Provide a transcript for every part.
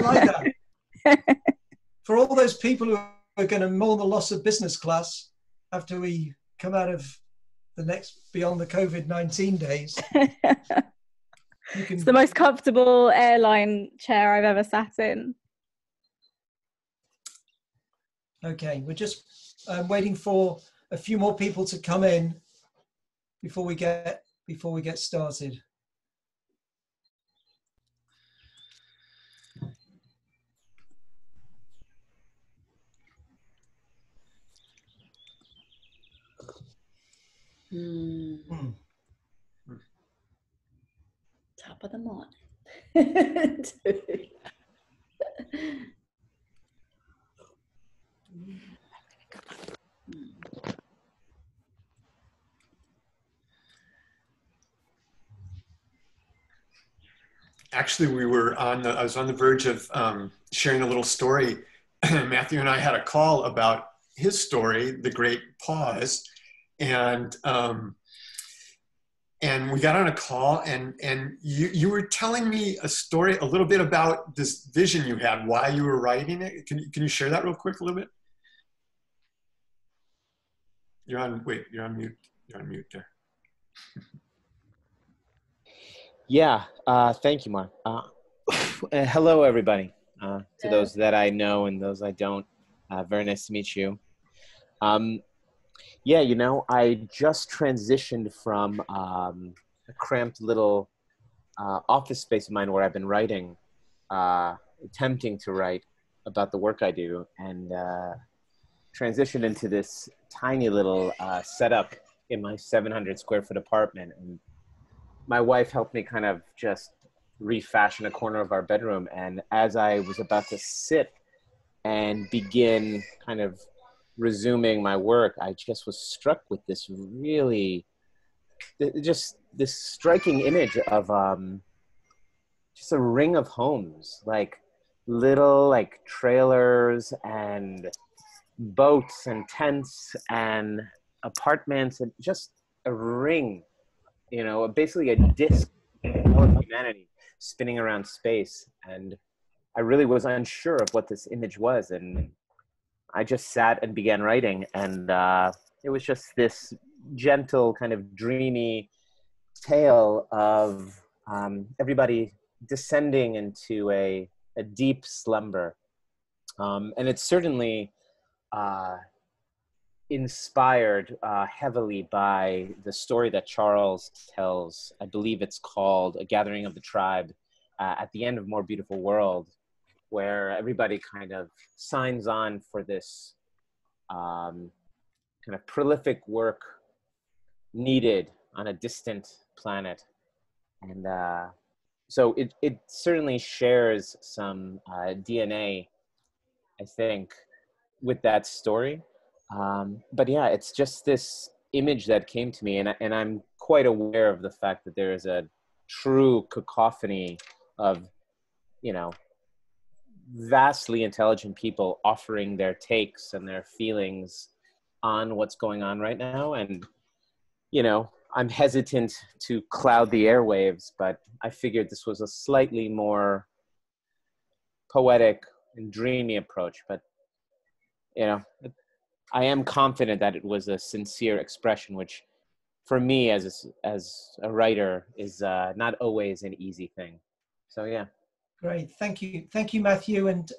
I like that. For all those people who are going to mourn the loss of business class after we come out of the next, beyond the COVID-19 days. It's the most comfortable airline chair I've ever sat in. Okay, we're just waiting for a few more people to come in before we get started. Top of the morning. Actually, I was on the verge of sharing a little story. Matthew and I had a call about his story, The Great Pause, and we got on a call, and you were telling me a story, a little bit about this vision you had while you were writing it. Can you share that real quick a little bit? You're on mute. You're on mute there. Yeah, thank you, Mark. Hello, everybody. To those that I know and those I don't, very nice to meet you. Yeah, you know, I just transitioned from a cramped little office space of mine where I've been writing, attempting to write about the work I do, and transitioned into this tiny little setup in my 700 square foot apartment. And my wife helped me kind of just refashion a corner of our bedroom. And as I was about to sit and begin kind of resuming my work, I just was struck with this really, just this striking image of just a ring of homes, like little like trailers and boats and tents and apartments, and just a ring, you know, basically a disc of humanity spinning around space. And I really was unsure of what this image was, and I just sat and began writing, and it was just this gentle kind of dreamy tale of everybody descending into a deep slumber. And it's certainly inspired heavily by the story that Charles tells. I believe it's called A Gathering of the Tribe, at the end of More Beautiful World, where everybody kind of signs on for this kind of prolific work needed on a distant planet. And so it certainly shares some DNA, I think, with that story. But yeah, it's just this image that came to me, and I'm quite aware of the fact that there is a true cacophony of, you know, vastly intelligent people offering their takes and their feelings on what's going on right now. And, you know, I'm hesitant to cloud the airwaves, but I figured this was a slightly more poetic and dreamy approach. But, you know, I am confident that it was a sincere expression, which for me as a writer is not always an easy thing. So, yeah. Great. Thank you, Matthew. And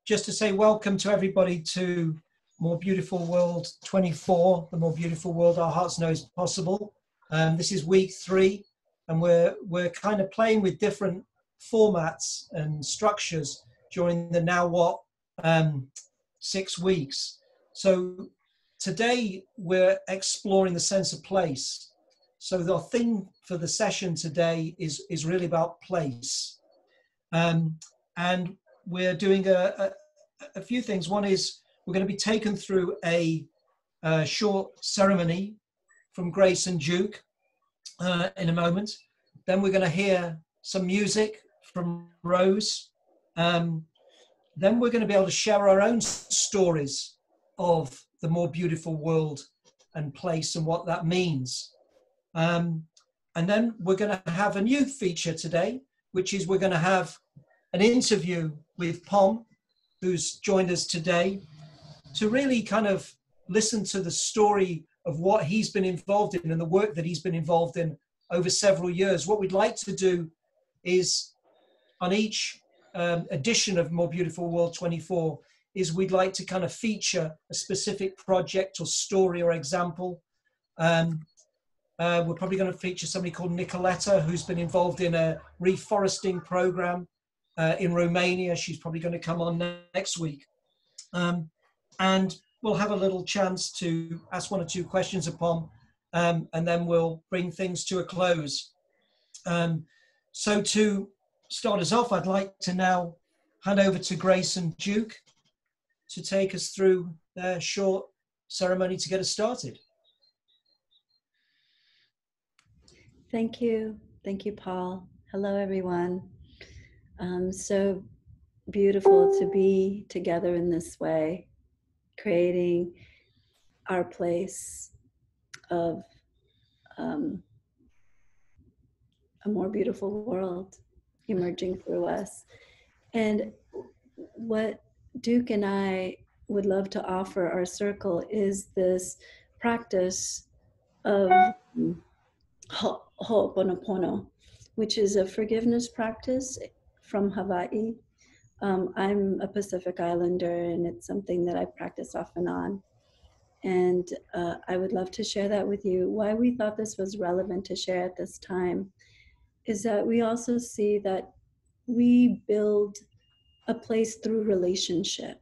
just to say welcome to everybody to More Beautiful World 24, the More Beautiful World Our Hearts Know Is Possible. This is week 3, and we're kind of playing with different formats and structures during the Now What 6 weeks. So today we're exploring the sense of place. So the theme for the session today is really about place. And we're doing a few things. One is we're going to be taken through a short ceremony from Grace and Duke in a moment. Then we're going to hear some music from Rose. Then we're going to be able to share our own stories of the more beautiful world and place and what that means. And then we're going to have a new feature today, which is we're going to have an interview with Pom, who's joined us today, to really kind of listen to the story of what he's been involved in and the work that he's been involved in over several years. What we'd like to do is, on each edition of More Beautiful World 24, is we'd like to kind of feature a specific project or story or example. We're probably going to feature somebody called Nicoletta, who's been involved in a reforesting program in Romania. She's probably going to come on next week. And we'll have a little chance to ask one or two questions upon, and then we'll bring things to a close. So to start us off, I'd like to now hand over to Grace and Duke to take us through their short ceremony to get us started. Thank you. Thank you, Paul. Hello, everyone. So beautiful to be together in this way, creating our place of a more beautiful world emerging through us. And what Duke and I would love to offer our circle is this practice of Ho'oponopono, which is a forgiveness practice from Hawaii. I'm a Pacific Islander, and it's something that I practice off and on. And I would love to share that with you. Why we thought this was relevant to share at this time is that we also see that we build a place through relationship,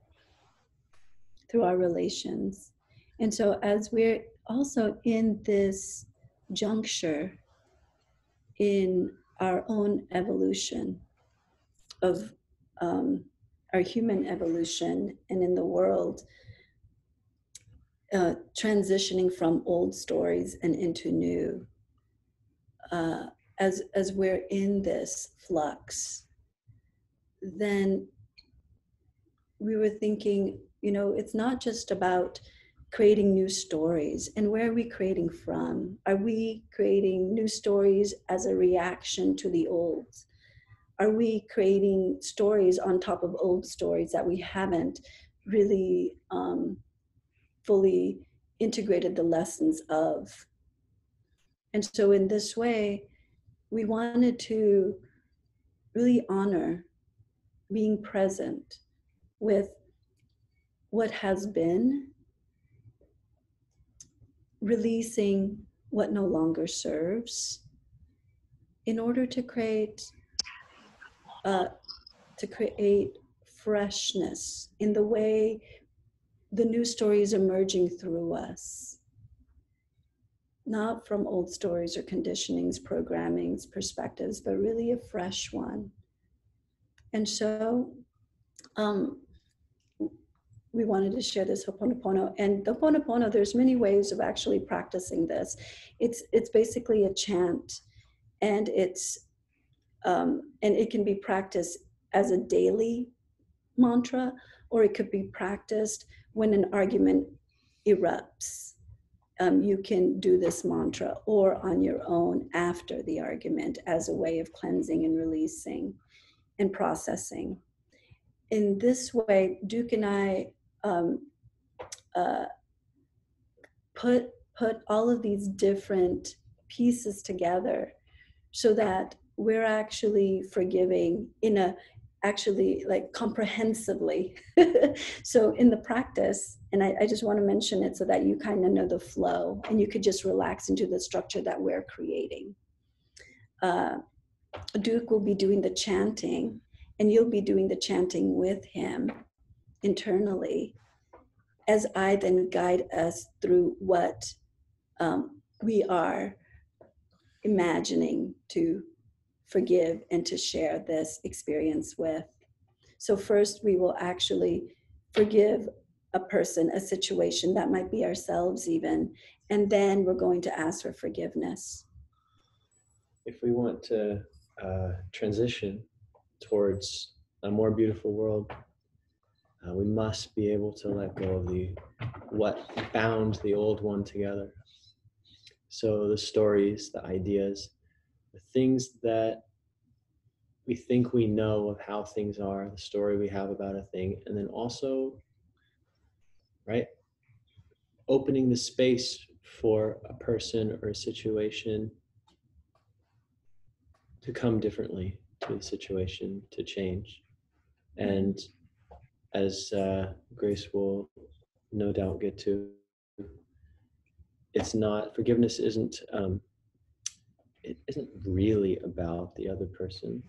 through our relations. And so as we're also in this juncture in our own evolution of our human evolution and in the world, transitioning from old stories and into new, as we're in this flux, then we were thinking, you know, it's not just about creating new stories. And where are we creating from? Are we creating new stories as a reaction to the old? Are we creating stories on top of old stories that we haven't really fully integrated the lessons of? And so in this way, we wanted to really honor being present with what has been, releasing what no longer serves, in order to create freshness in the way the new story is emerging through us, not from old stories or conditionings, programmings, perspectives, but really a fresh one. And so we wanted to share this Ho'oponopono. And the Ho'oponopono, there's many ways of actually practicing this. It's basically a chant, and it can be practiced as a daily mantra, or it could be practiced when an argument erupts. You can do this mantra, or on your own after the argument, as a way of cleansing and releasing and processing. In this way, Duke and I put all of these different pieces together so that we're actually forgiving actually like comprehensively. So in the practice, and I just want to mention it so that you kind of know the flow and you could just relax into the structure that we're creating. Duke will be doing the chanting, and you'll be doing the chanting with him internally, as I then guide us through what we are imagining to forgive and to share this experience with. So first we will actually forgive a person, a situation that might be ourselves even, and then we're going to ask for forgiveness. If we want to transition towards a more beautiful world, we must be able to let go of what bound the old one together. So the stories, the ideas, the things that we think we know of how things are, the story we have about a thing, and then also, right, opening the space for a person or a situation to come differently to the situation, to change. And as Grace will no doubt get to, it's not, forgiveness isn't, it isn't really about the other person.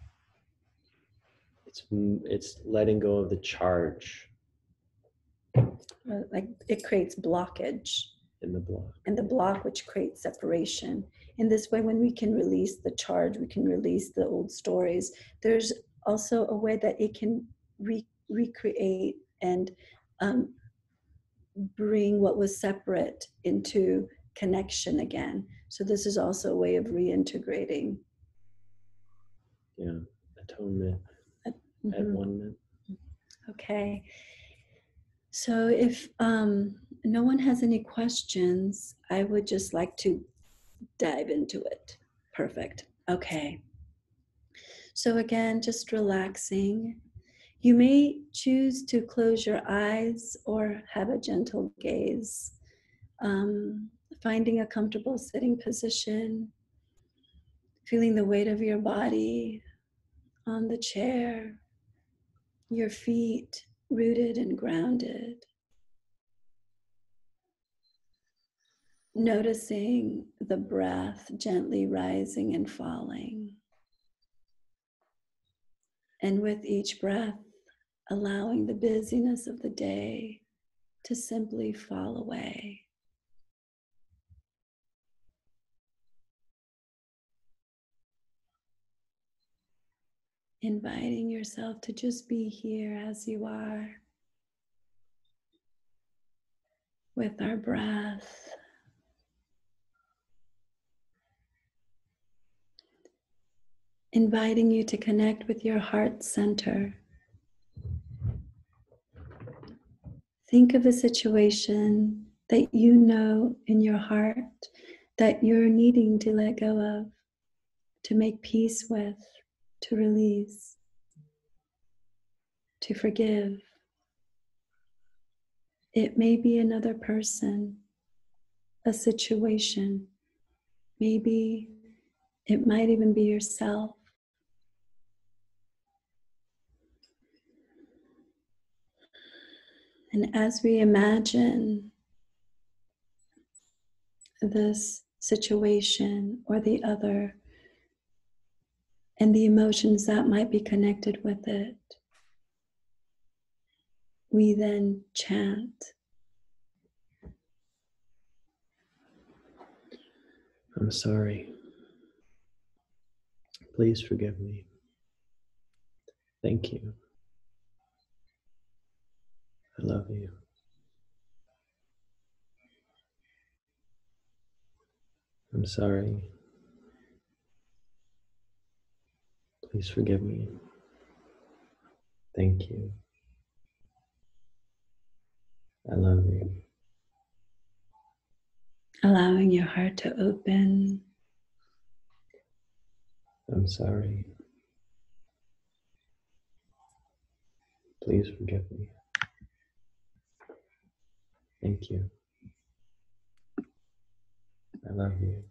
It's letting go of the charge. Like it creates blockage. In the block. And the block which creates separation. In this way, when we can release the charge, we can release the old stories. There's also a way that it can recreate and bring what was separate into connection again. So this is also a way of reintegrating. Yeah, atonement, at-one-ment. Okay. So if no one has any questions, I would just like to dive into it. Perfect. Okay. So again, just relaxing. You may choose to close your eyes or have a gentle gaze. Finding a comfortable sitting position, feeling the weight of your body on the chair, your feet rooted and grounded. Noticing the breath gently rising and falling. And with each breath, allowing the busyness of the day to simply fall away. Inviting yourself to just be here as you are with our breath. Inviting you to connect with your heart center. Think of a situation that you know in your heart that you're needing to let go of, to make peace with, to release, to forgive. It may be another person, a situation. Maybe it might even be yourself. And as we imagine this situation or the other and the emotions that might be connected with it, we then chant. I'm sorry. Please forgive me. Thank you. I love you. I'm sorry. Please forgive me. Thank you. I love you. Allowing your heart to open. I'm sorry. Please forgive me. Thank you. I love you.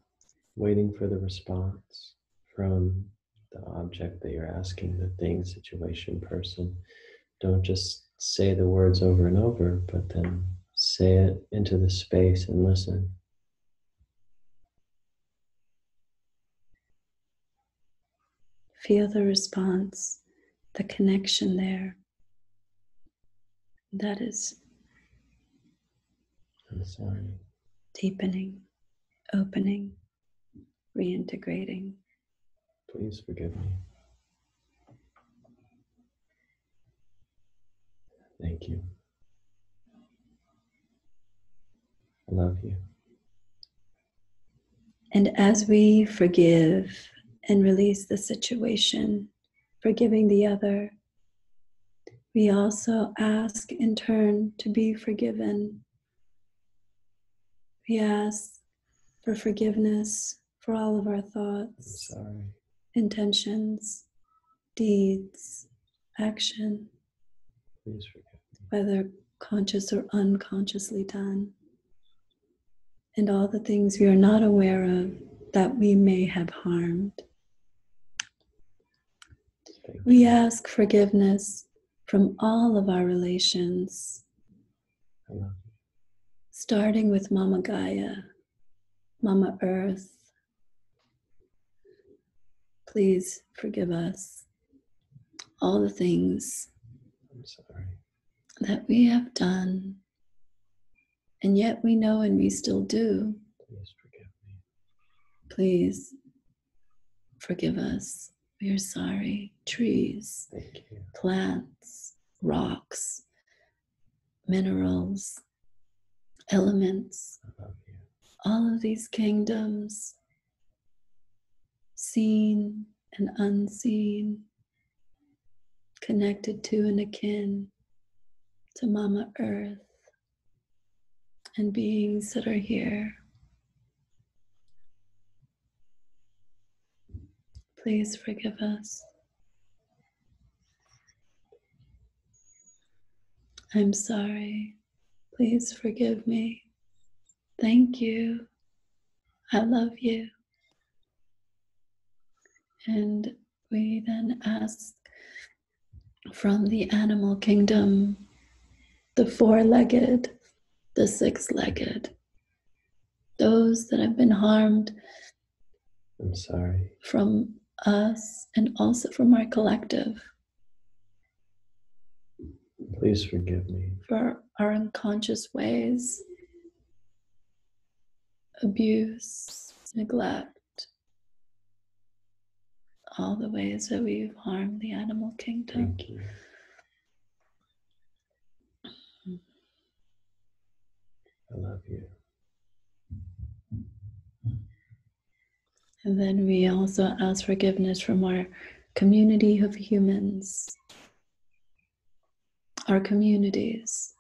Waiting for the response from the object that you're asking, the thing, situation, person. Don't just say the words over and over, but then say it into the space and listen. Feel the response, the connection there. That is I'm sorry. deepening, opening, reintegrating. Please forgive me. Thank you. I love you. And as we forgive and release the situation, forgiving the other, we also ask in turn to be forgiven. We ask for forgiveness for all of our thoughts, I'm sorry. intentions, deeds, action, Please forgive me. whether conscious or unconsciously done, and all the things we are not aware of that we may have harmed. We ask forgiveness from all of our relations, I love you. starting with Mama Gaia, Mama Earth. Please forgive us all the things I'm sorry. that we have done, and yet we know and we still do. Please forgive me. Please forgive us. We are sorry. Trees, Thank you. plants, rocks, minerals, elements, I love you. all of these kingdoms, seen and unseen, connected to and akin to Mama Earth, and beings that are here. Please forgive us. I'm sorry. Please forgive me. Thank you. I love you. And we then ask from the animal kingdom, the four-legged, the six-legged, those that have been harmed I'm sorry. from us and also from our collective, Please forgive me. for our unconscious ways, abuse, neglect, all the ways that we've harmed the animal kingdom. Thank you. I love you. And then we also ask forgiveness from our community of humans, our communities,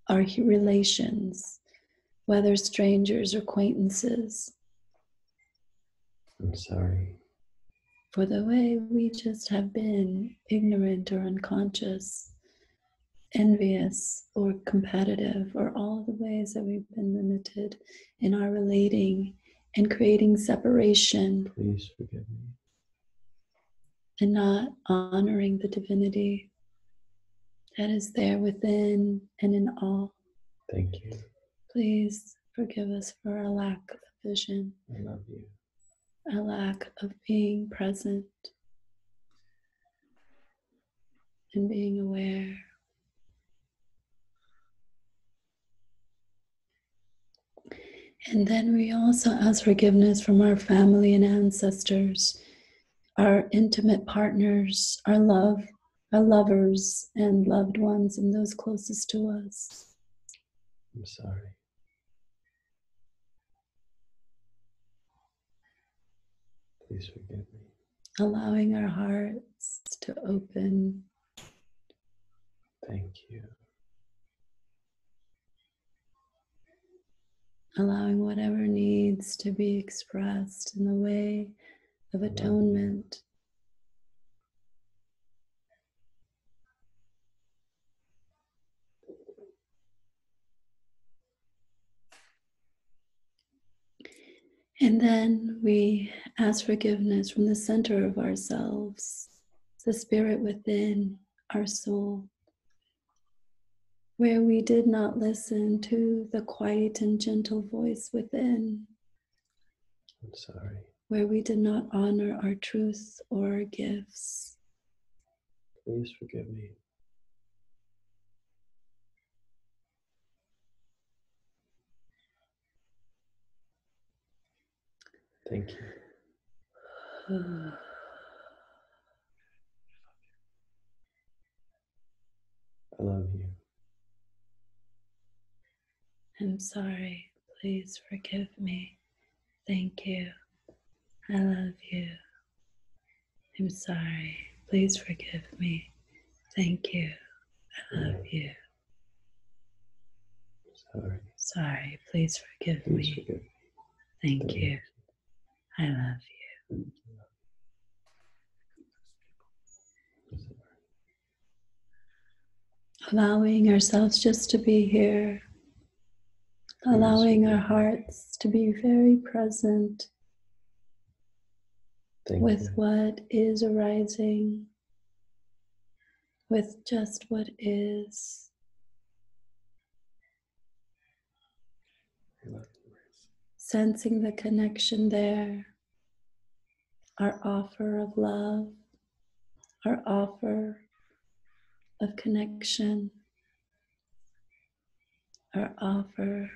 our relations, whether strangers or acquaintances, I'm sorry. for the way we just have been ignorant or unconscious, envious or competitive, or all the ways that we've been limited in our relating and creating separation Please forgive me. and not honoring the divinity that is there within and in all. Thank you. Please forgive us for our lack of vision, I love you. our lack of being present and being aware. And then we also ask forgiveness from our family and ancestors, our intimate partners, our lovers and loved ones, and those closest to us. I'm sorry. Please forgive me. Allowing our hearts to open, Thank you. allowing whatever needs to be expressed in the way of atonement. And then we ask forgiveness from the center of ourselves, the spirit within our soul, where we did not listen to the quiet and gentle voice within, I'm sorry. where we did not honor our truth or our gifts. Please forgive me. Thank you. I love you. I'm sorry. Please forgive me. Thank you. I love you. I'm sorry. Please forgive me. Thank you. I love you. Sorry. Sorry. Please forgive Please me. forgive me. Thank you. I love you. Allowing ourselves just to be here. Allowing our hearts to be very present with what is arising, with just what is. Sensing the connection there, our offer of love, our offer of connection, our offer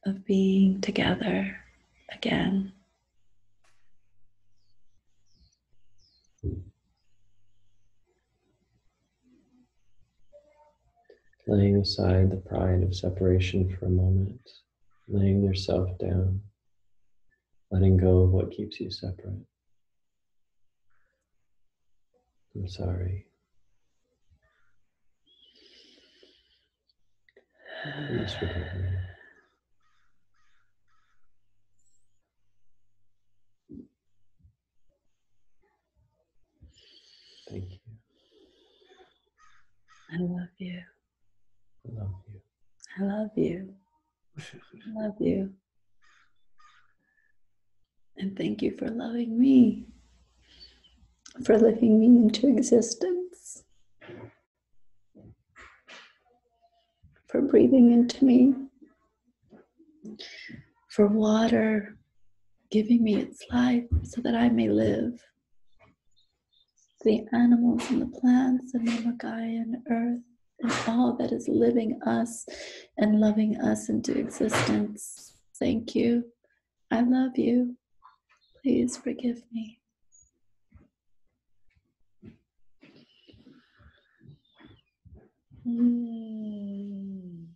of being together again. Laying aside the pride of separation for a moment, laying yourself down, letting go of what keeps you separate. I'm sorry. Please forgive me. Thank you. I love you. I love you. I love you. I love you. And thank you for loving me, for living me into existence, for breathing into me, for water giving me its life so that I may live. The animals and the plants and Namakai and earth and all that is living us and loving us into existence. Thank you. I love you. Please forgive me. And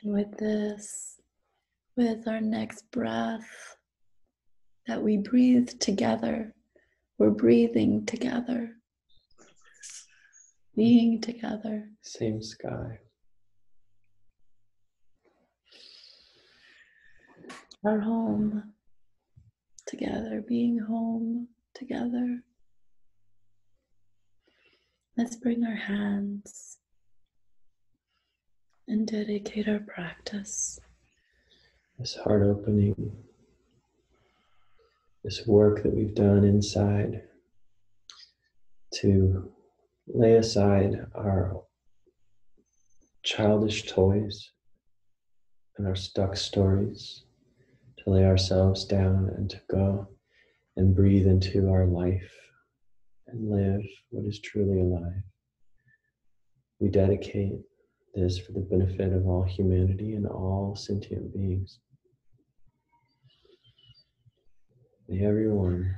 with this, with our next breath that we breathe together, we're breathing together, being together. Same sky. Our home together, being home together. Let's bring our hands and dedicate our practice. This heart opening, this work that we've done inside to lay aside our childish toys and our stuck stories, to lay ourselves down and to go and breathe into our life and live what is truly alive. We dedicate this for the benefit of all humanity and all sentient beings. May everyone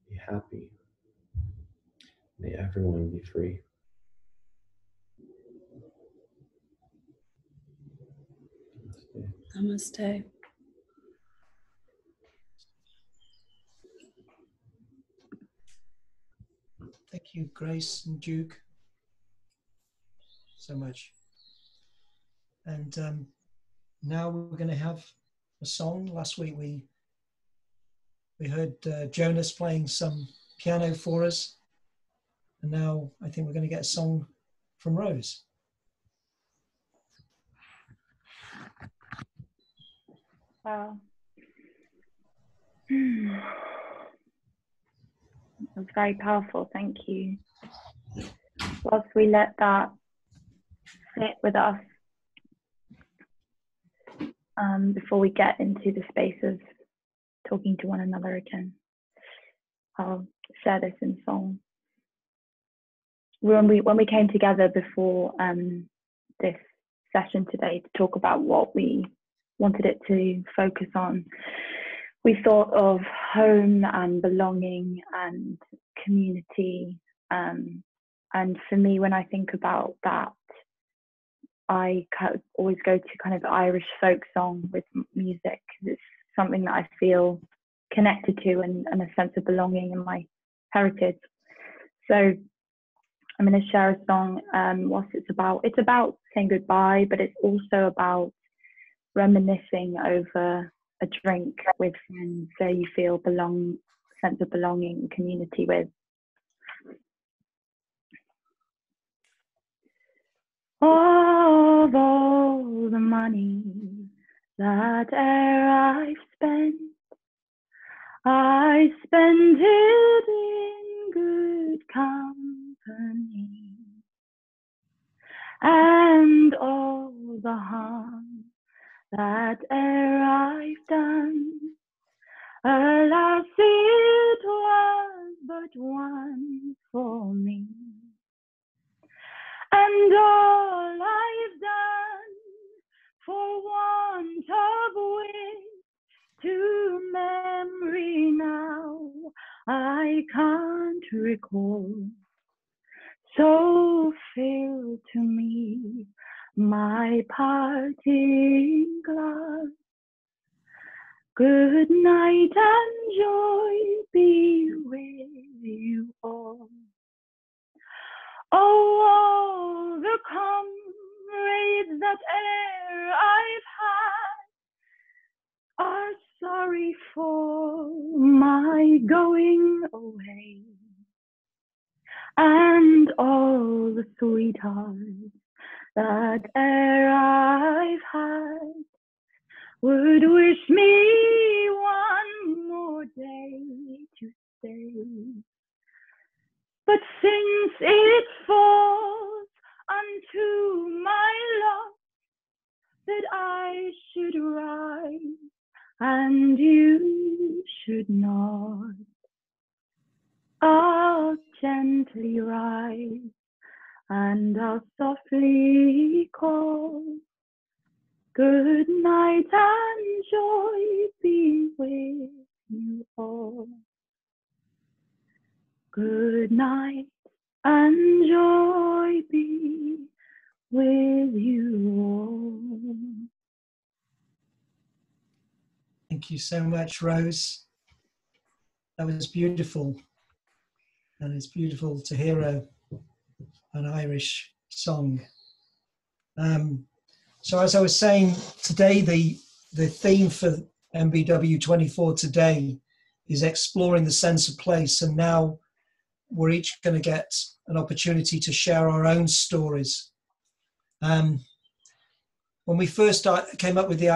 be happy. May everyone be free. Namaste. Thank you, Grace and Duke, so much. And now we're going to have a song. Last week we heard Jonas playing some piano for us, and now I think we're going to get a song from Rose. Wow. It was very powerful, thank you. Whilst we let that sit with us, before we get into the space of talking to one another again, I'll share this in song. When we came together before this session today to talk about what we wanted it to focus on, we thought of home and belonging and community. And for me, when I think about that, I always go to kind of Irish folk song with music, because it's something that I feel connected to and a sense of belonging in my heritage. So I'm going to share a song whilst it's about saying goodbye, but it's also about reminiscing over a drink with friends, so you feel sense of belonging, community with. Of all the money that e'er I've spent, I spend it in good company, and all the harm that e'er I've done, alas, it was but one for me. And all I've done for want of wit to memory now I can't recall. So fill to me my parting glass. Good night and joy be with you all. Oh, all the comrades that e'er I've had are sorry for my going away, and all the sweethearts that e'er I've had would wish me one more day to stay. But since it falls unto my lot that I should rise and you should not, I'll gently rise and I'll softly call. Good night and joy be with you all. Good night and joy be with you all. Thank you so much, Rose. That was beautiful. And it's beautiful to hear an Irish song. So as I was saying, today the theme for MBW 24 today is exploring the sense of place, and now we're each going to get an opportunity to share our own stories. When we first came up with the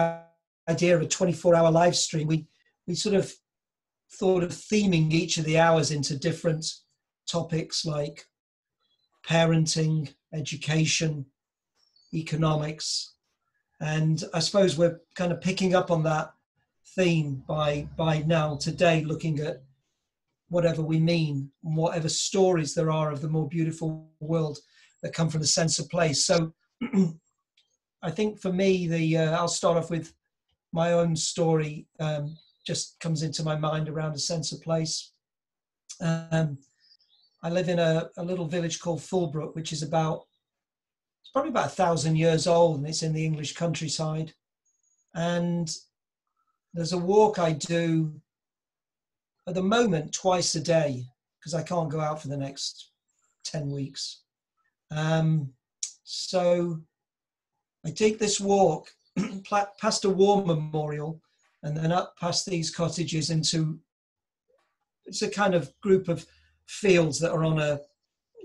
idea of a 24-hour live stream, we sort of thought of theming each of the hours into different topics like parenting, education, economics. And I suppose we're kind of picking up on that theme by now today, looking at whatever we mean, and whatever stories there are of the more beautiful world that come from the sense of place. So I think for me, I'll start off with my own story. Just comes into my mind around a sense of place. I live in a little village called Fulbrook, which is it's probably about 1,000 years old, and it's in the English countryside. And there's a walk I do at the moment twice a day, because I can't go out for the next 10 weeks. So I take this walk past a war memorial and then up past these cottages into, it's a kind of group of fields that are on a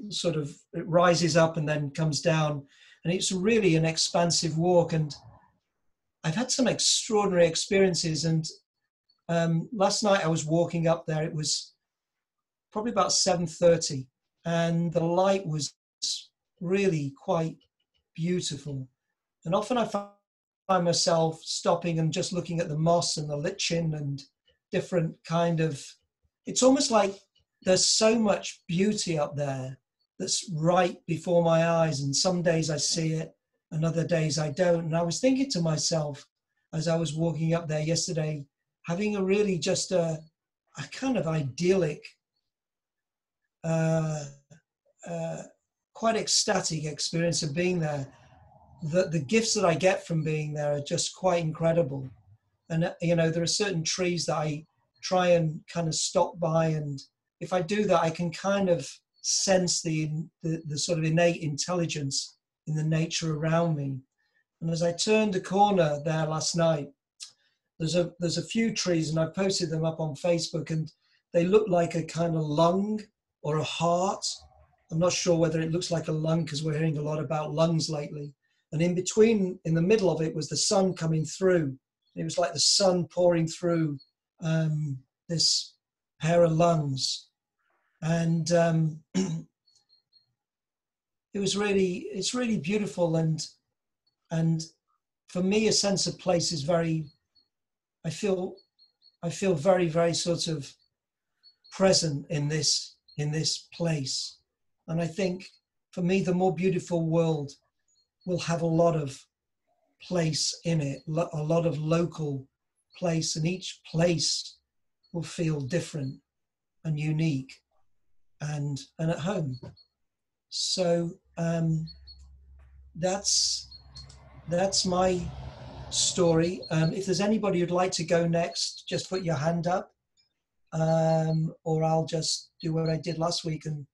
sort of, it rises up and then comes down. And it's really an expansive walk. And I've had some extraordinary experiences. And last night I was walking up there. It was probably about 7:30, and the light was really quite beautiful. And often I find myself stopping and just looking at the moss and the lichen and different kind of, it's almost like there's so much beauty up there that's right before my eyes. And some days I see it and other days I don't. And I was thinking to myself as I was walking up there yesterday, having a really just a kind of idyllic, quite ecstatic experience of being there. The gifts that I get from being there are just quite incredible. And, you know, there are certain trees that I try and kind of stop by. And if I do that, I can kind of sense the sort of innate intelligence in the nature around me. And as I turned the corner there last night, there's a few trees, and I've posted them up on Facebook, and they look like a kind of lung or a heart. I'm not sure whether it looks like a lung because we're hearing a lot about lungs lately. And in between, in the middle of it, was the sun coming through. It was like the sun pouring through this pair of lungs. And it's really beautiful. And for me, a sense of place is I feel very, very sort of present in this place. And I think for me, the more beautiful world will have a lot of place in it, a lot of local place, and each place will feel different and unique and at home. So that's my story. If there's anybody who'd like to go next, just put your hand up, or I'll just do what I did last week and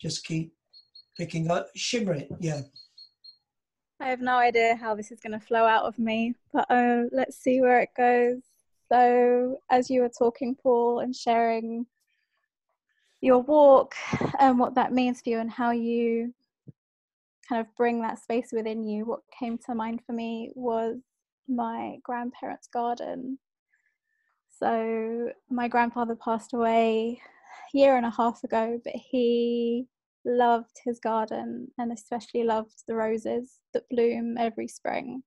just keep picking up. Shimmer it, yeah. I have no idea how this is going to flow out of me, but let's see where it goes. So as you were talking, Paul, and sharing your walk and what that means for you and how you kind of bring that space within you, what came to mind for me was my grandparents' garden. So my grandfather passed away a year and a half ago, but he loved his garden and especially loved the roses that bloom every spring.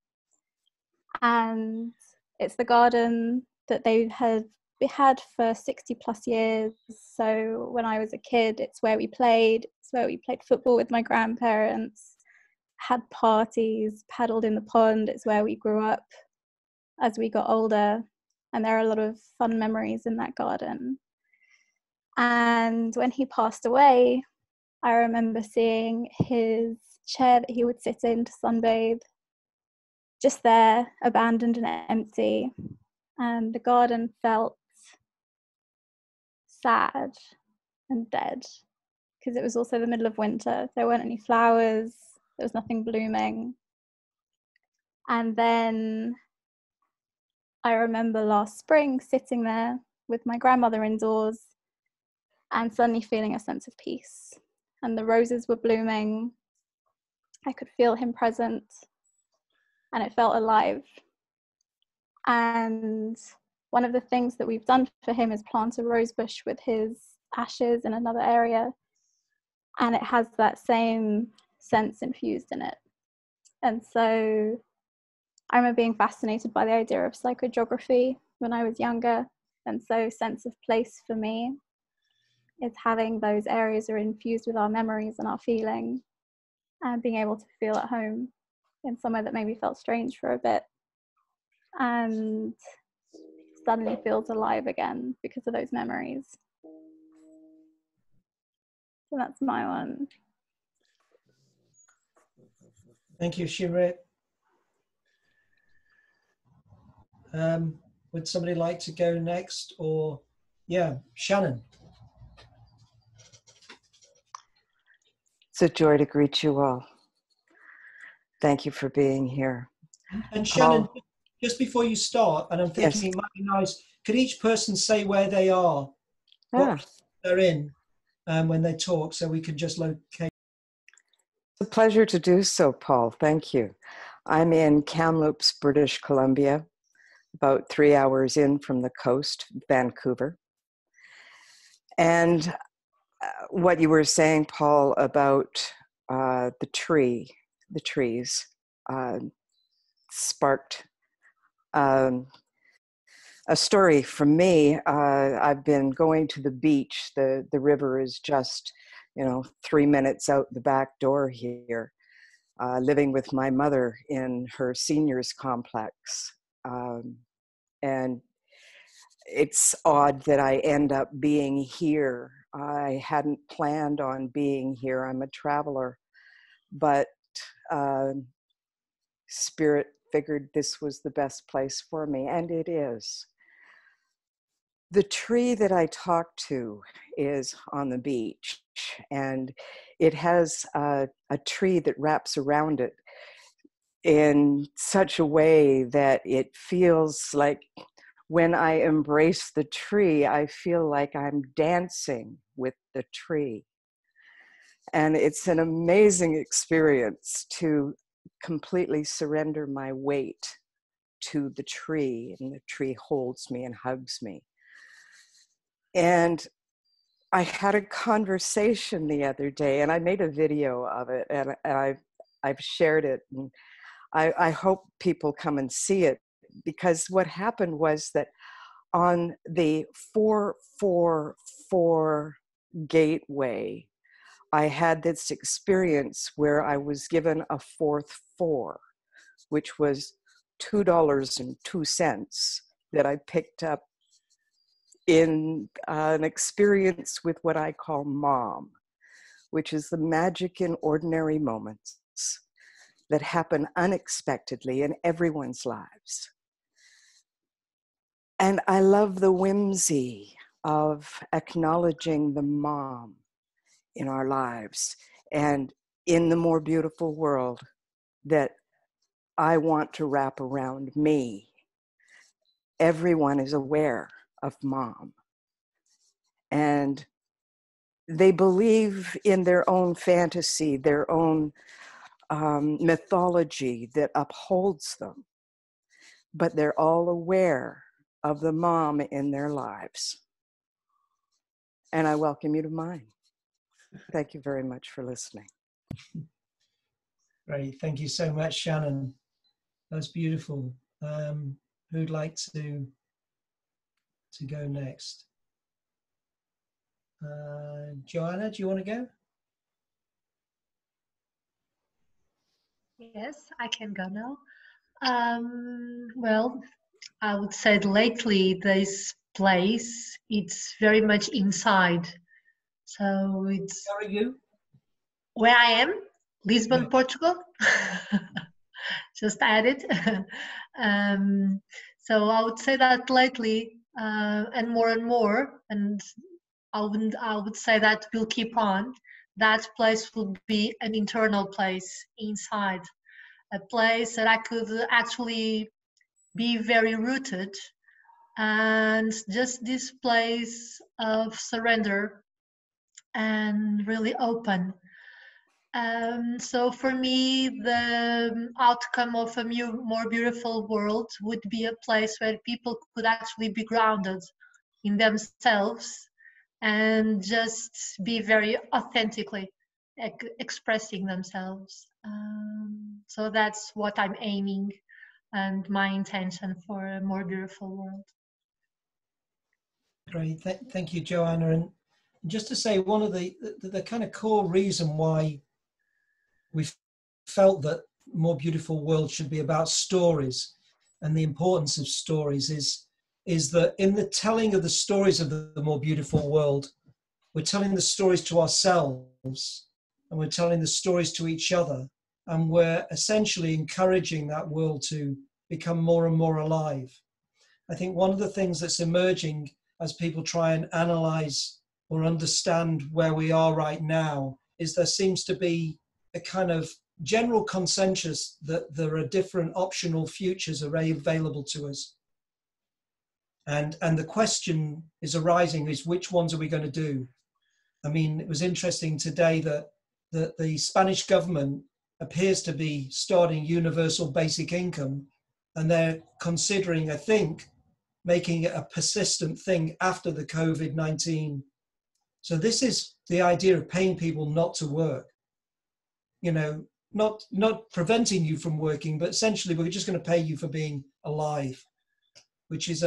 And it's the garden that they had for 60 plus years. So when I was a kid, it's where we played. It's where we played football with my grandparents, had parties, paddled in the pond. It's where we grew up as we got older. And there are a lot of fun memories in that garden. And when he passed away, I remember seeing his chair that he would sit in to sunbathe, just there, abandoned and empty. And the garden felt sad and dead because it was also the middle of winter. There weren't any flowers, there was nothing blooming. And then I remember last spring sitting there with my grandmother indoors and suddenly feeling a sense of peace. And the roses were blooming. I could feel him present and it felt alive. And one of the things that we've done for him is plant a rose bush with his ashes in another area. And it has that same sense infused in it. And so I remember being fascinated by the idea of psychogeography when I was younger. And so sense of place for me is having those areas are infused with our memories and our feeling and being able to feel at home in somewhere that maybe felt strange for a bit and suddenly feels alive again because of those memories. So that's my one. Thank you, Shimrit. Would somebody like to go next? Or, yeah, Shannon. It's a joy to greet you all. Thank you for being here. And Shannon, just before you start, and I'm thinking It might be nice, could each person say where they are, what they're in, when they talk, so we can just locate. It's a pleasure to do so, Paul. Thank you. I'm in Kamloops, British Columbia, about 3 hours in from the coast, Vancouver. And what you were saying, Paul, about the trees, sparked a story from me. I've been going to the beach. The river is just, 3 minutes out the back door here, living with my mother in her seniors complex. And it's odd that I end up being here. I hadn't planned on being here. I'm a traveler, but Spirit figured this was the best place for me, and it is. The tree that I talk to is on the beach, and it has a tree that wraps around it in such a way that it feels like when I embrace the tree, I feel like I'm dancing with the tree. And it's an amazing experience to completely surrender my weight to the tree, and the tree holds me and hugs me. And I had a conversation the other day, and I made a video of it, and I've shared it, and I hope people come and see it, because what happened was that on the 444 gateway, I had this experience where I was given a fourth four, which was $2.02 that I picked up in an experience with what I call mom, which is the magic in ordinary moments that happen unexpectedly in everyone's lives. And I love the whimsy of acknowledging the mom in our lives and in the more beautiful world that I want to wrap around me. Everyone is aware of mom, and they believe in their own fantasy, their own mythology that upholds them, but they're all aware of the mom in their lives. And I welcome you to mine. Thank you very much for listening. Great, thank you so much, Shannon. That's beautiful. Who'd like to go next? Joanna, do you want to go? Yes, I can go now. Well, I would say lately this place, it's very much inside. So it's... Where are you? Where I am? Lisbon, Yeah. Portugal. Just added. So I would say that lately, and more, and I would say that will keep on. That place would be an internal place inside, a place that I could actually be very rooted, and just this place of surrender and really open. So for me, the outcome of a more beautiful world would be a place where people could actually be grounded in themselves and just be very authentically expressing themselves. So that's what I'm aiming and my intention for a more beautiful world. Great, thank you, Joanna. And just to say, one of the kind of core reason why we felt that More Beautiful World should be about stories and the importance of stories is that in the telling of the stories of the More Beautiful World, we're telling the stories to ourselves, and we're telling the stories to each other, and we're essentially encouraging that world to become more and more alive. I think one of the things that's emerging as people try and analyze or understand where we are right now is there seems to be a kind of general consensus that there are different optional futures available to us. And the question is arising is, which ones are we going to do? I mean, it was interesting today that the Spanish government appears to be starting universal basic income, and they're considering, I think, making it a persistent thing after the COVID-19. So this is the idea of paying people not to work. You know, not preventing you from working, but essentially we're just going to pay you for being alive, which is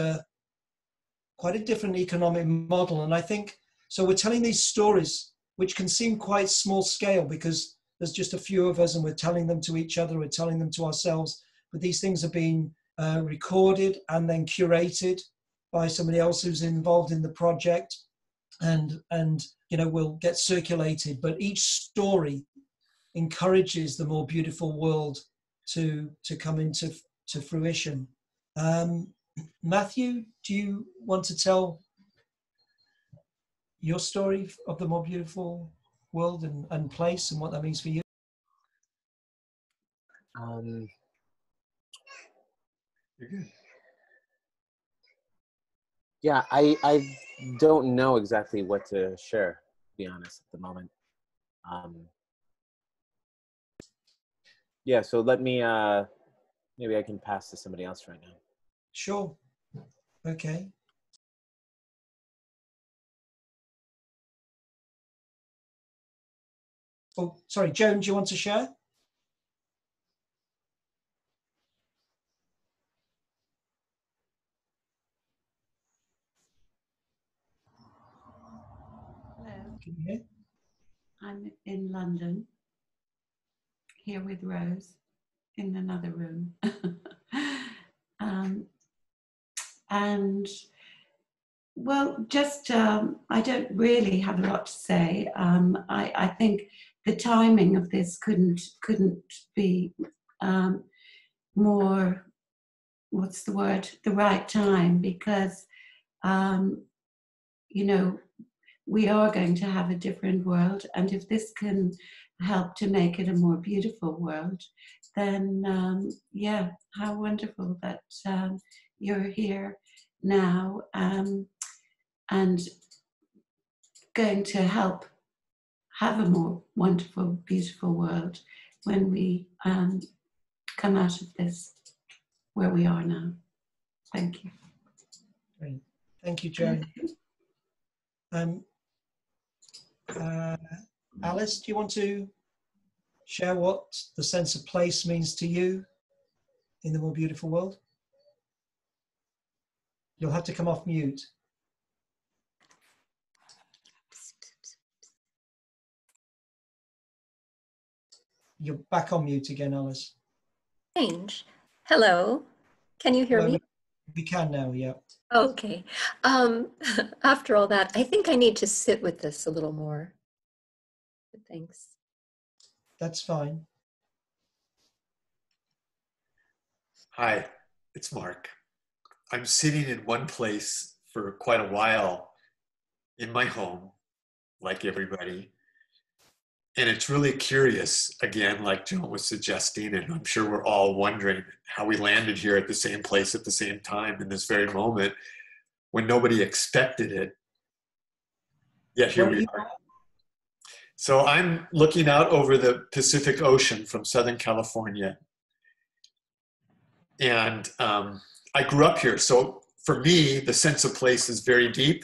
quite a different economic model. And I think, so we're telling these stories, which can seem quite small scale because there's just a few of us and we're telling them to each other, we're telling them to ourselves, but these things are being recorded and then curated by somebody else who's involved in the project, and you know, will get circulated. But each story encourages the More Beautiful World to come into fruition. Matthew, do you want to tell your story of the More Beautiful World and place and what that means for you? You're good. Yeah, I don't know exactly what to share, to be honest, at the moment. Yeah, so let me, maybe I can pass to somebody else right now. Sure. Okay. Oh, sorry, Joan, do you want to share? Hello. Can you hear? I'm in London, here with Rose, in another room. And, well, just, I don't really have a lot to say. I think the timing of this couldn't be more, what's the word, the right time, because, you know, we are going to have a different world, and if this can help to make it a more beautiful world, then yeah, how wonderful that you're here now, and going to help have a more wonderful, beautiful world when we come out of this where we are now. Thank you. Great. Thank you, Joan. Alice, do you want to share what the sense of place means to you in the more beautiful world? You'll have to come off mute. You're back on mute again, Alice. Change. Hello. Can you hear me? We can now, yeah. Okay. After all that, I think I need to sit with this a little more. But thanks. That's fine. Hi, it's Mark. I'm sitting in one place for quite a while in my home, like everybody. And it's really curious, again, like Joan was suggesting, and I'm sure we're all wondering how we landed here at the same place at the same time in this very moment when nobody expected it. Yet here we are. So I'm looking out over the Pacific Ocean from Southern California. And I grew up here. So for me, the sense of place is very deep.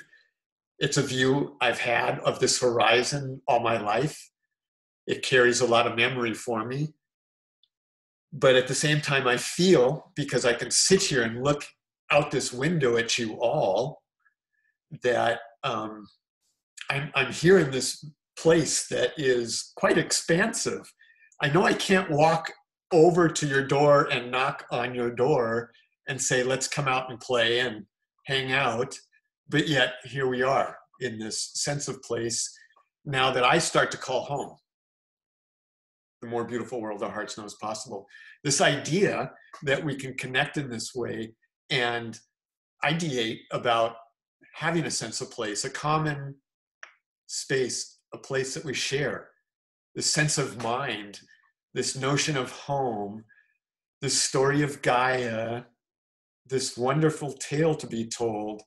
It's a view I've had of this horizon all my life. It carries a lot of memory for me. But at the same time, I feel, because I can sit here and look out this window at you all, that I'm here in this place that is quite expansive. I know I can't walk over to your door and knock on your door and say, let's come out and play and hang out. But yet here we are in this sense of place now that I start to call home. The more beautiful world our hearts know is possible. This idea that we can connect in this way and ideate about having a sense of place, a common space, a place that we share, this sense of mind, this notion of home, this story of Gaia, this wonderful tale to be told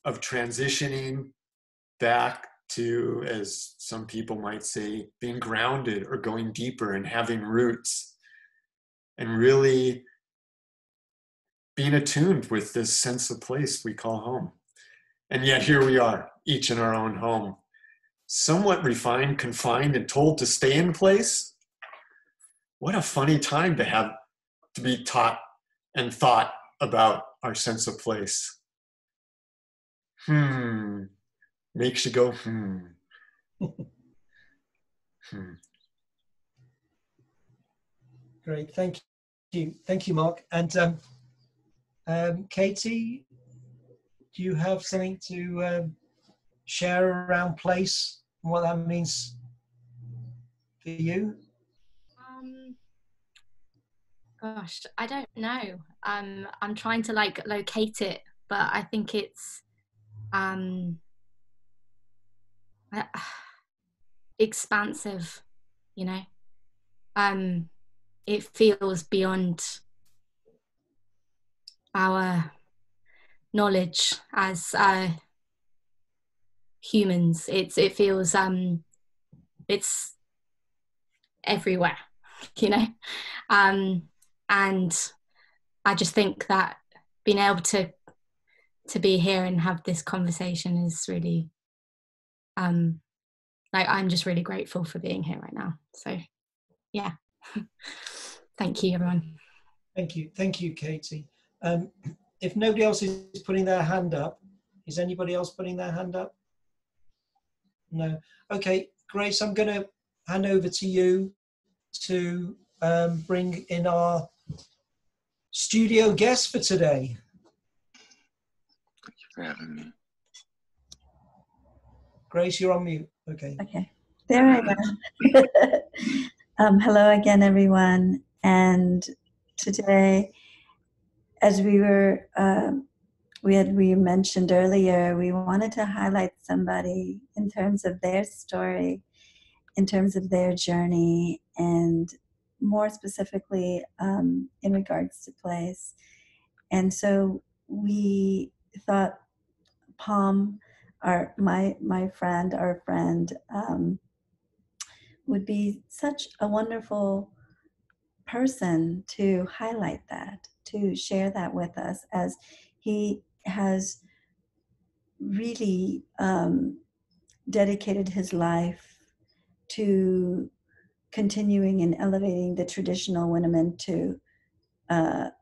of transitioning back to, as some people might say, being grounded or going deeper and having roots and really being attuned with this sense of place we call home. And yet here we are, each in our own home, somewhat refined, confined, and told to stay in place. What a funny time to have to be taught and thought about our sense of place. Makes you go, Great, thank you, Mark. And Katie, do you have something to share around place and what that means for you? Gosh, I don't know. I'm trying to locate it, but I think it's expansive, you know. It feels beyond our knowledge as humans. It feels it's everywhere, you know. And I just think that being able to be here and have this conversation is really like, I'm just really grateful for being here right now. So yeah. Thank you, everyone. Thank you, Katie. If nobody else is putting their hand up, is anybody else putting their hand up? No. Okay, Grace, I'm going to hand over to you to bring in our studio guest for today. Thank you for having me. Grace, you're on mute. Okay. Okay, there I am. Hello again, everyone. And today, as we were, we mentioned earlier, we wanted to highlight somebody in terms of their story, in terms of their journey, and more specifically in regards to place. And so we thought Palm, my friend, our friend, would be such a wonderful person to highlight that, to share that with us, as he has really dedicated his life to continuing and elevating the traditional Winnemintu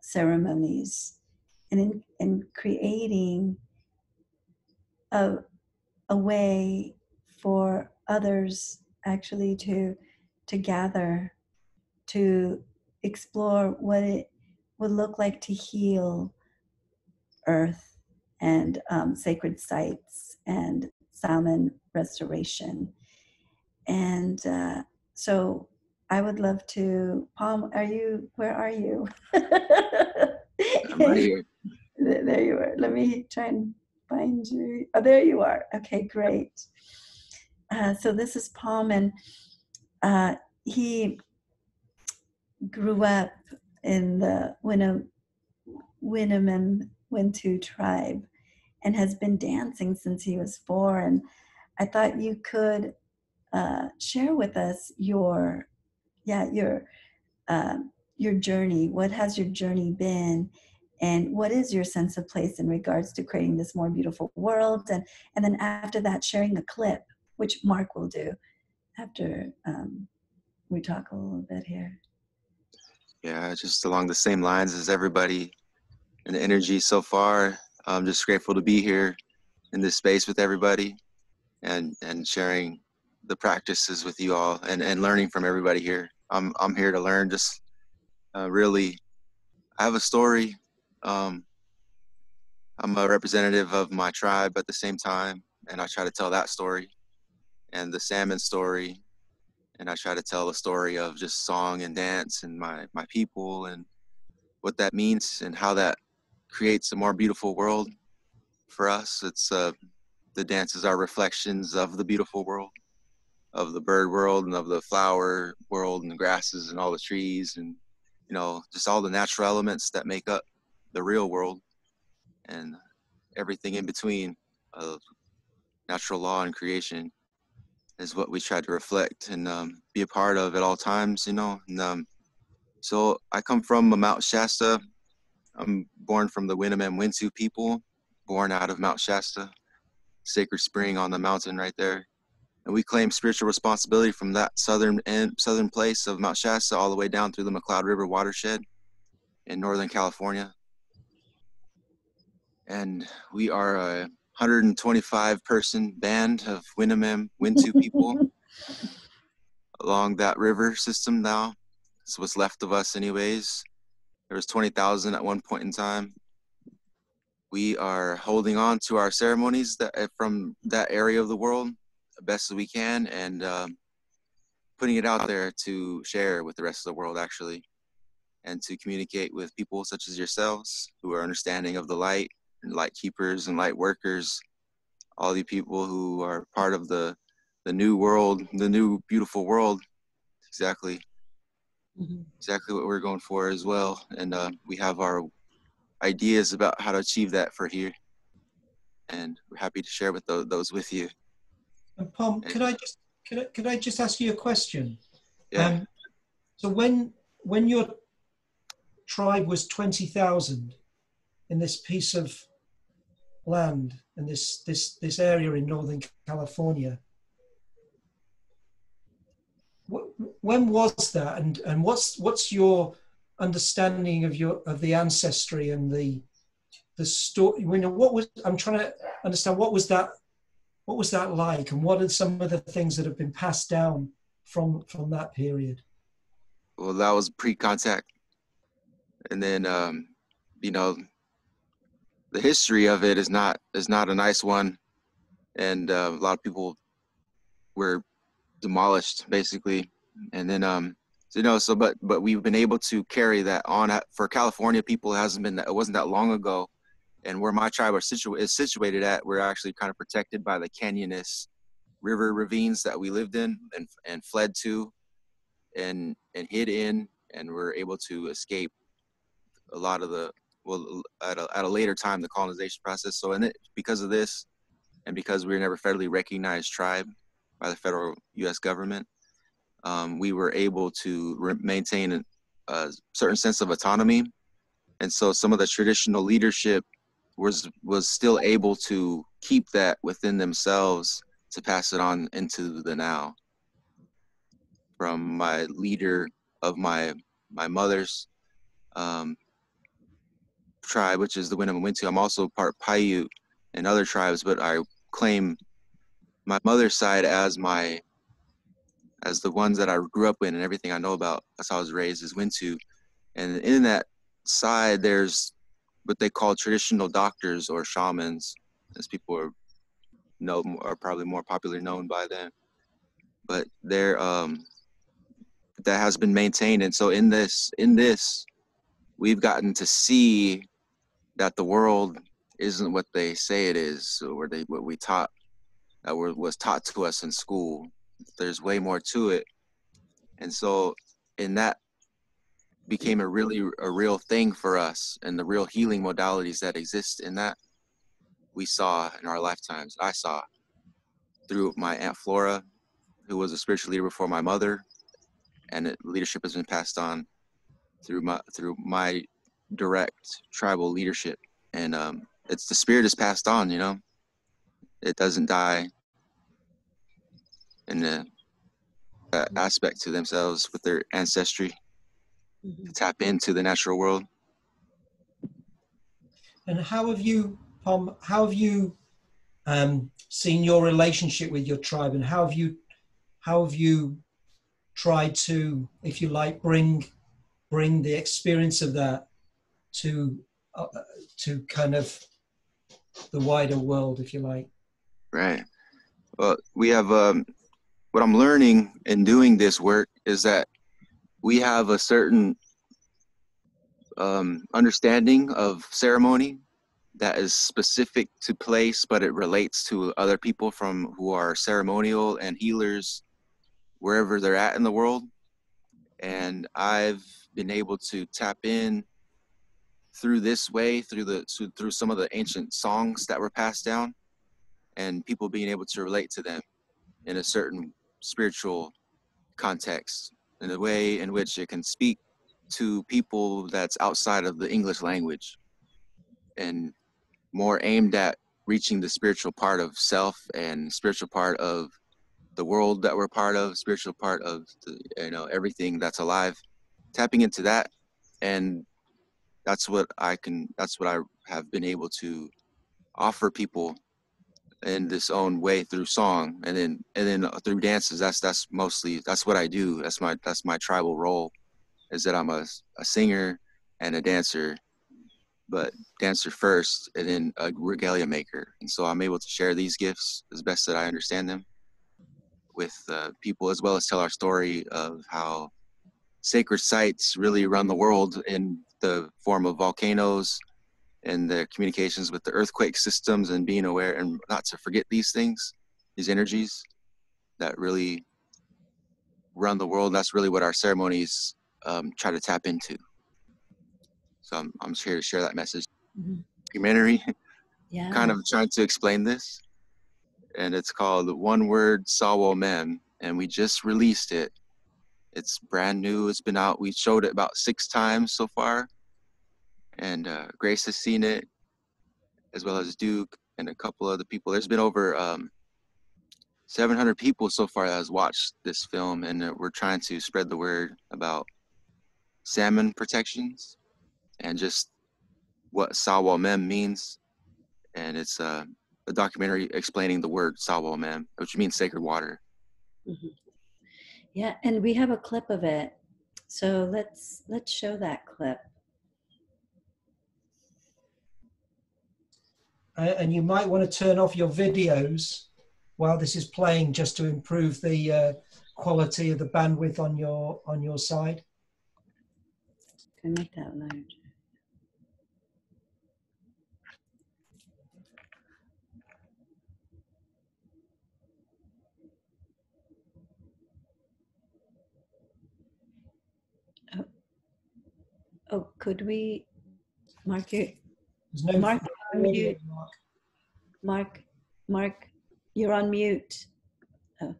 ceremonies, and in creating a way for others actually to gather, to explore what it would look like to heal earth and sacred sites and Sawalmem restoration. And so I would love to, Palm, where are you? I'm right here. There you are. Let me try and find you. Oh, there you are. Okay, great. So this is Palm, and he grew up in the Winnemintu tribe and has been dancing since he was 4. And I thought you could share with us your journey. What has your journey been? And what is your sense of place in regards to creating this more beautiful world? And then after that, sharing a clip, which Mark will do after we talk a little bit here. Yeah, just along the same lines as everybody and the energy so far. I'm just grateful to be here in this space with everybody and sharing the practices with you all and learning from everybody here. I'm here to learn. Just really, I have a story. I'm a representative of my tribe at the same time, and I try to tell that story and the salmon story, and I try to tell the story of just song and dance and my people and what that means and how that creates a more beautiful world for us. It's the dances are reflections of the beautiful world, of the bird world and of the flower world and the grasses and all the trees and, you know, just all the natural elements that make up the real world and everything in between of natural law and creation is what we try to reflect and be a part of at all times, you know. And so I come from Mount Shasta. I'm born from the Winnemintu people, born out of Mount Shasta, sacred spring on the mountain right there. And we claim spiritual responsibility from that southern place of Mount Shasta all the way down through the McCloud River watershed in Northern California. And we are a 125-person band of Winnemintu people along that river system now. It's what's left of us anyways. There was 20,000 at one point in time. We are holding on to our ceremonies from that area of the world the best as we can and putting it out there to share with the rest of the world actually, and to communicate with people such as yourselves who are understanding of the light and light keepers and light workers, all the people who are part of the new world, the new beautiful world. Exactly what we're going for as well. And we have our ideas about how to achieve that for here. And we're happy to share with those with you. And Pom, could I just ask you a question? Yeah. So when your tribe was 20,000 in this piece of land in this area in Northern California, when was that, and what's your understanding of the ancestry and the story? You know, I'm trying to understand what was that like, and what are some of the things that have been passed down from that period? Well, that was pre-contact, and then you know, the history of it is not a nice one, and a lot of people were demolished basically, and then so, you know, so but we've been able to carry that on. For California people, it wasn't that long ago, and where my tribe is situated at, we're actually kind of protected by the canyonous river ravines that we lived in and fled to and hid in, and we're able to escape a lot of the, well, at a later time, the colonization process. So because of this, and because we were never federally recognized tribe by the federal U.S. government, we were able to maintain a certain sense of autonomy. And so some of the traditional leadership was still able to keep that within themselves to pass it on into the now. From my leader of my mother's tribe, which is the Winnemucca. I'm also part Paiute and other tribes, but I claim my mother's side as the ones that I grew up in and everything I know about. That's how I was raised, is Wintu. And in that side, there's what they call traditional doctors or shamans, as people are probably more popularly known by them. But they're that has been maintained, and so in this we've gotten to see that the world isn't what they say it is, or what we taught, that was taught to us in school. There's way more to it, and so in that became a real thing for us, and the real healing modalities that exist in that we saw in our lifetimes. I saw through my Aunt Flora, who was a spiritual leader before my mother, and leadership has been passed on through my direct tribal leadership, and it's the spirit is passed on. You know, it doesn't die in the aspect to themselves with their ancestry, to tap into the natural world. And how have you, Pom, seen your relationship with your tribe, and how have you tried to, if you like, bring the experience of that to kind of the wider world, if you like? Right. Well, we have what I'm learning in doing this work is that we have a certain understanding of ceremony that is specific to place, but it relates to other people who are ceremonial and healers wherever they're at in the world. And I've been able to tap in through this way, through some of the ancient songs that were passed down, and people being able to relate to them in a certain spiritual context, in a way in which it can speak to people that's outside of the English language, and more aimed at reaching the spiritual part of self and spiritual part of the world that we're part of, spiritual part of everything that's alive, tapping into that. And that's what I have been able to offer people in this own way through song, and then through dances. That's what I do. That's my tribal role, is that I'm a singer and a dancer, but dancer first, and then a regalia maker. And so I'm able to share these gifts as best that I understand them with people, as well as tell our story of how sacred sites really run the world in the form of volcanoes and the communications with the earthquake systems, and being aware and not to forget these things, these energies that really run the world. That's really what our ceremonies try to tap into. So I'm here to share that message. documentary Yeah. kind of trying to explain this. And it's called One Word Sawalmem, and we just released it. It's brand new. It's been out. We showed it about 6 times so far. And Grace has seen it, as well as Duke and a couple other people. There's been over 700 people so far that has watched this film, and we're trying to spread the word about salmon protections and just what Sawalmem means. And it's a documentary explaining the word Sawalmem, which means sacred water. Mm-hmm. Yeah, and we have a clip of it, so let's show that clip. And you might want to turn off your videos while this is playing, just to improve the quality of the bandwidth on your side. Can make that large. Oh, could we, Mark, no Mark, you're on mute. Mark, you're on mute. Oh.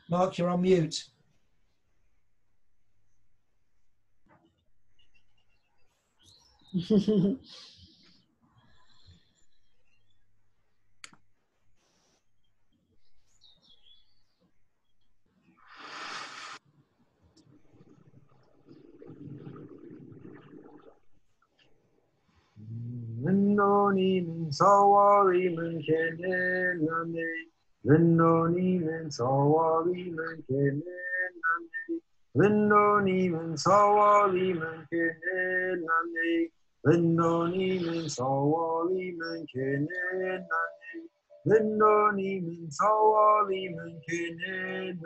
Mark, you're on mute. Lindonimen Sawalmem Kenename. Lindonimen Sawalmem Kenename. Lindonimen Sawalmem Kenename. Lindonimen Sawalmem Kenename. Lindonimen Sawalmem Kenename.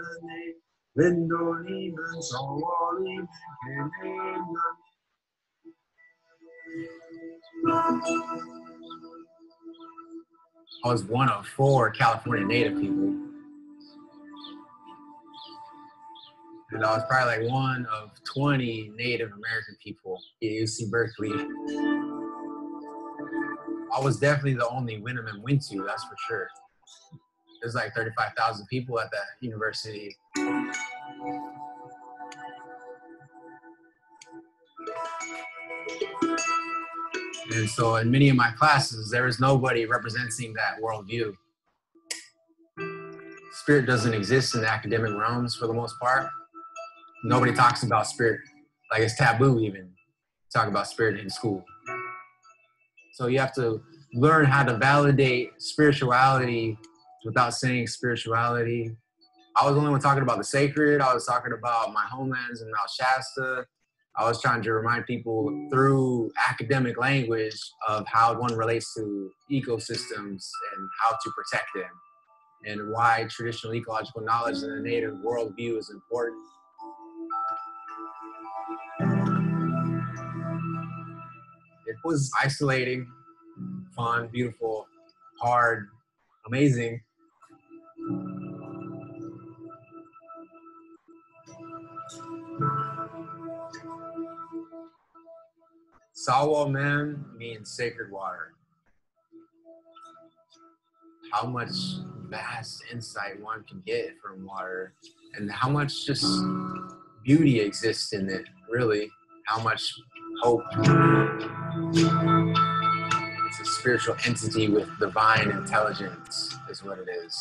Lindonimen Sawalmem Kenename. I was one of 4 California Native people. And I was probably like one of 20 Native American people at UC Berkeley. I was definitely the only Winterman went to, that's for sure. There's like 35,000 people at that university. And so in many of my classes, there was nobody representing that worldview. Spirit doesn't exist in the academic realms for the most part. Nobody talks about spirit. Like it's taboo even to talk about spirit in school. So you have to learn how to validate spirituality without saying spirituality. I was the only one talking about the sacred. I was talking about my homelands and Mount Shasta. I was trying to remind people through academic language of how one relates to ecosystems and how to protect them, and why traditional ecological knowledge in the native worldview is important. It was isolating, fun, beautiful, hard, amazing. Sawalmem means sacred water. How much vast insight one can get from water, and how much just beauty exists in it, really. How much hope. It's a spiritual entity with divine intelligence, is what it is.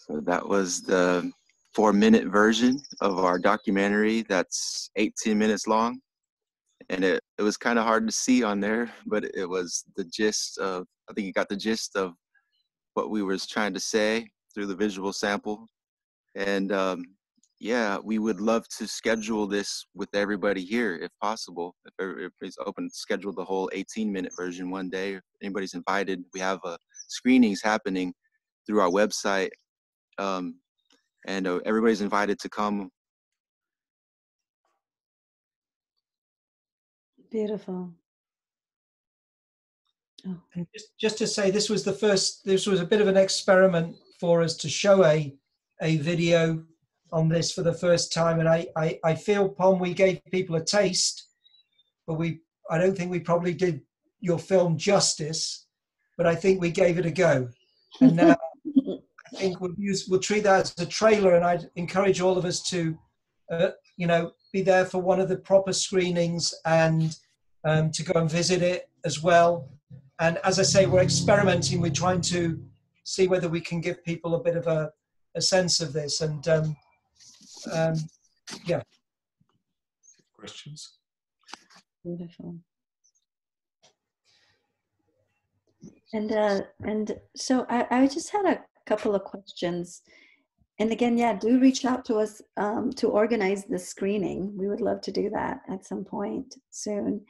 So that was the 4-minute version of our documentary that's 18 minutes long. And it was kind of hard to see on there, but it was the gist of, I think you got the gist of what we were trying to say through the visual sample. And yeah, we would love to schedule this with everybody here if possible. If everybody's open, schedule the whole 18-minute version one day. If anybody's invited, we have screenings happening through our website. And everybody's invited to come. Beautiful. Oh. And just to say, this was a bit of an experiment for us to show a video on this for the first time. And I feel, Pom, we gave people a taste, but I don't think we probably did your film justice, but I think we gave it a go. And now I think we'll treat that as a trailer, and I'd encourage all of us to, be there for one of the proper screenings and to go and visit it as well. And as I say, we're experimenting. We're trying to see whether we can give people a bit of a sense of this. And yeah. Questions? Beautiful. And so I just had a couple of questions. And again, yeah, do reach out to us to organize the screening. We would love to do that at some point soon.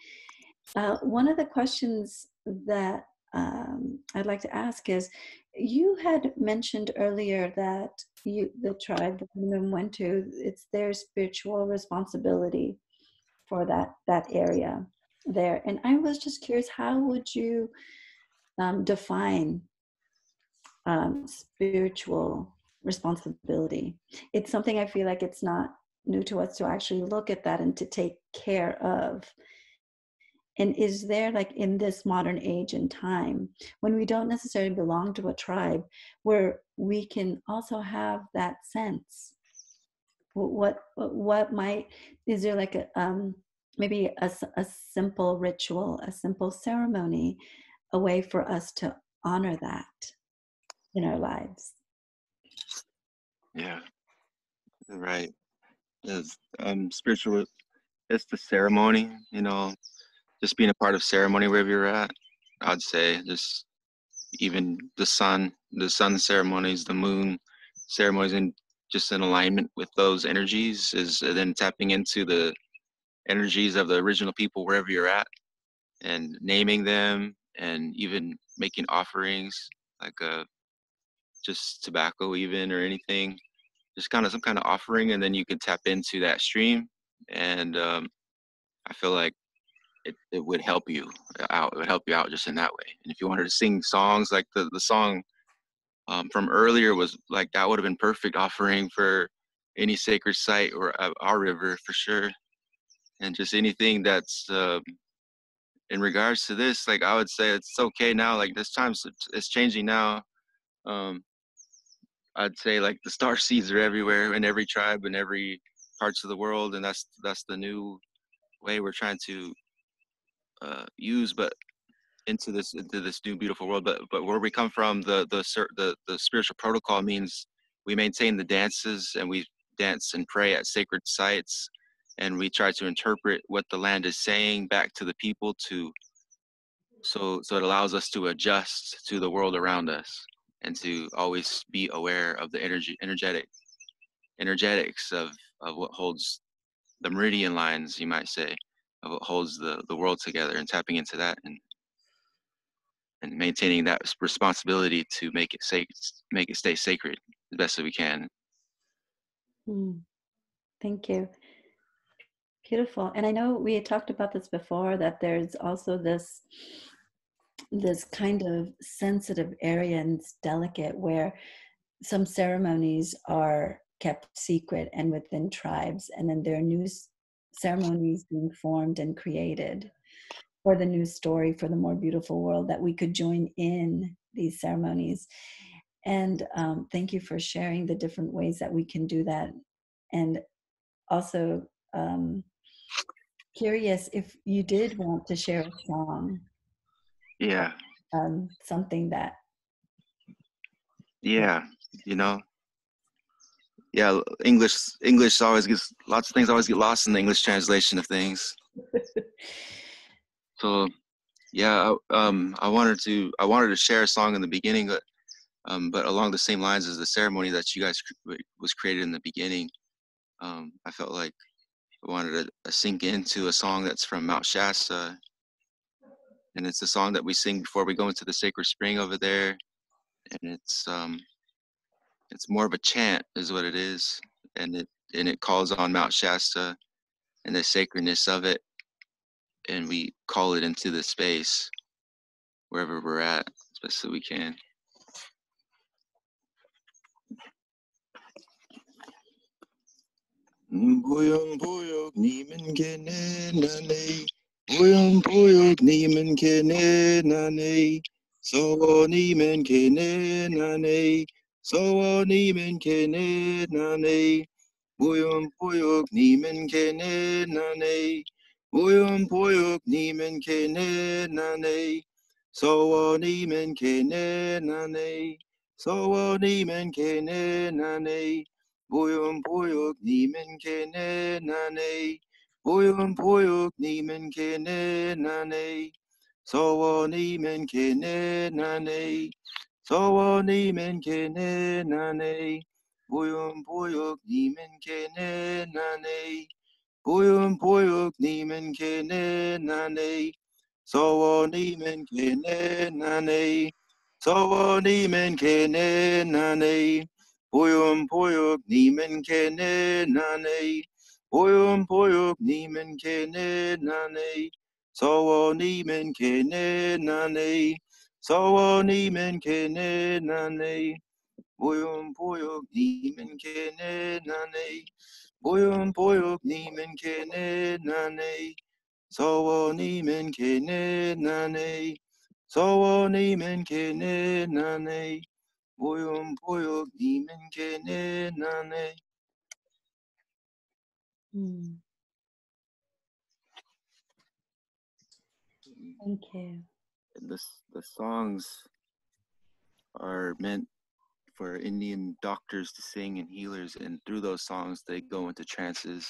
One of the questions that I'd like to ask is, you had mentioned earlier that the tribe that Sawalmem went to, it's their spiritual responsibility for that area there. And I was just curious, how would you define spiritual responsibility? It's something I feel like it's not new to us to actually look at that and to take care of. And is there, like, in this modern age and time, when we don't necessarily belong to a tribe, where we can also have that sense? What might, is there like maybe a simple ritual, a simple ceremony, a way for us to honor that in our lives? Yeah, right. It's, spiritual, it's the ceremony, just being a part of ceremony wherever you're at. I'd say just even the sun ceremonies, the moon ceremonies, and just in alignment with those energies is then tapping into the energies of the original people wherever you're at and naming them, and even making offerings like just tobacco even, or anything, just kind of some kind of offering, and then you can tap into that stream. And I feel like it would help you out. It would help you out just in that way. And if you wanted to sing songs like the song from earlier was like, that would have been perfect offering for any sacred site or our river for sure. And just anything that's in regards to this, like I would say it's okay now. Like this time it's changing now. I'd say like the star seeds are everywhere in every tribe and every parts of the world, and that's the new way we're trying to use, but into this new beautiful world. But where we come from, the spiritual protocol means we maintain the dances, and we dance and pray at sacred sites, and we try to interpret what the land is saying back to the people so it allows us to adjust to the world around us, and to always be aware of the energetics of what holds the meridian lines, you might say, of what holds the world together, and tapping into that and maintaining that responsibility to make it stay sacred as best as we can. Thank you. Beautiful. And I know we had talked about this before, that there's also this kind of sensitive area, and it's delicate, where some ceremonies are kept secret and within tribes, and then there are new ceremonies being formed and created for the new story, for the more beautiful world, that we could join in these ceremonies. And thank you for sharing the different ways that we can do that. And also curious if you did want to share a song. Yeah. Something that. Yeah, yeah, English always gets, lots of things always get lost in the English translation of things. So yeah, I wanted to share a song in the beginning, but along the same lines as the ceremony that you guys was created in the beginning. I felt like I wanted to sink into a song that's from Mount Shasta, and it's a song that we sing before we go into the sacred spring over there, and it's more of a chant, is what it is, and it calls on Mount Shasta and the sacredness of it, and we call it into the space wherever we're at as best as we can. Boyong boyok nimen kene nane, boyong boyok nimen kene nane, so nimen kene nane, so nimen kene nane, boyong boyok nimen kene nane, boyong boyok nimen kene nane, so nimen kene nane, so nimen kene nane. Boyong boyok nimen kene nane, boyong boyok nimen kene nane, so nimen kene nane, so nimen kene nane, boyong boyok nimen kene nane, boyong boyok nimen kene nane, so nimen kene nane, so nimen kene nane. Boyong boyok nimen kene nane, boyong boyok nimen kene nane, so nimen kene nane, so nimen kene nane, boyong boyok nimen kene nane, boyong boyok nimen kene nane, so nimen kene nane, so nimen kene nane. Boyong boyok nimen kene nane. Thank you. The songs are meant for Indian doctors to sing and healers, and through those songs they go into trances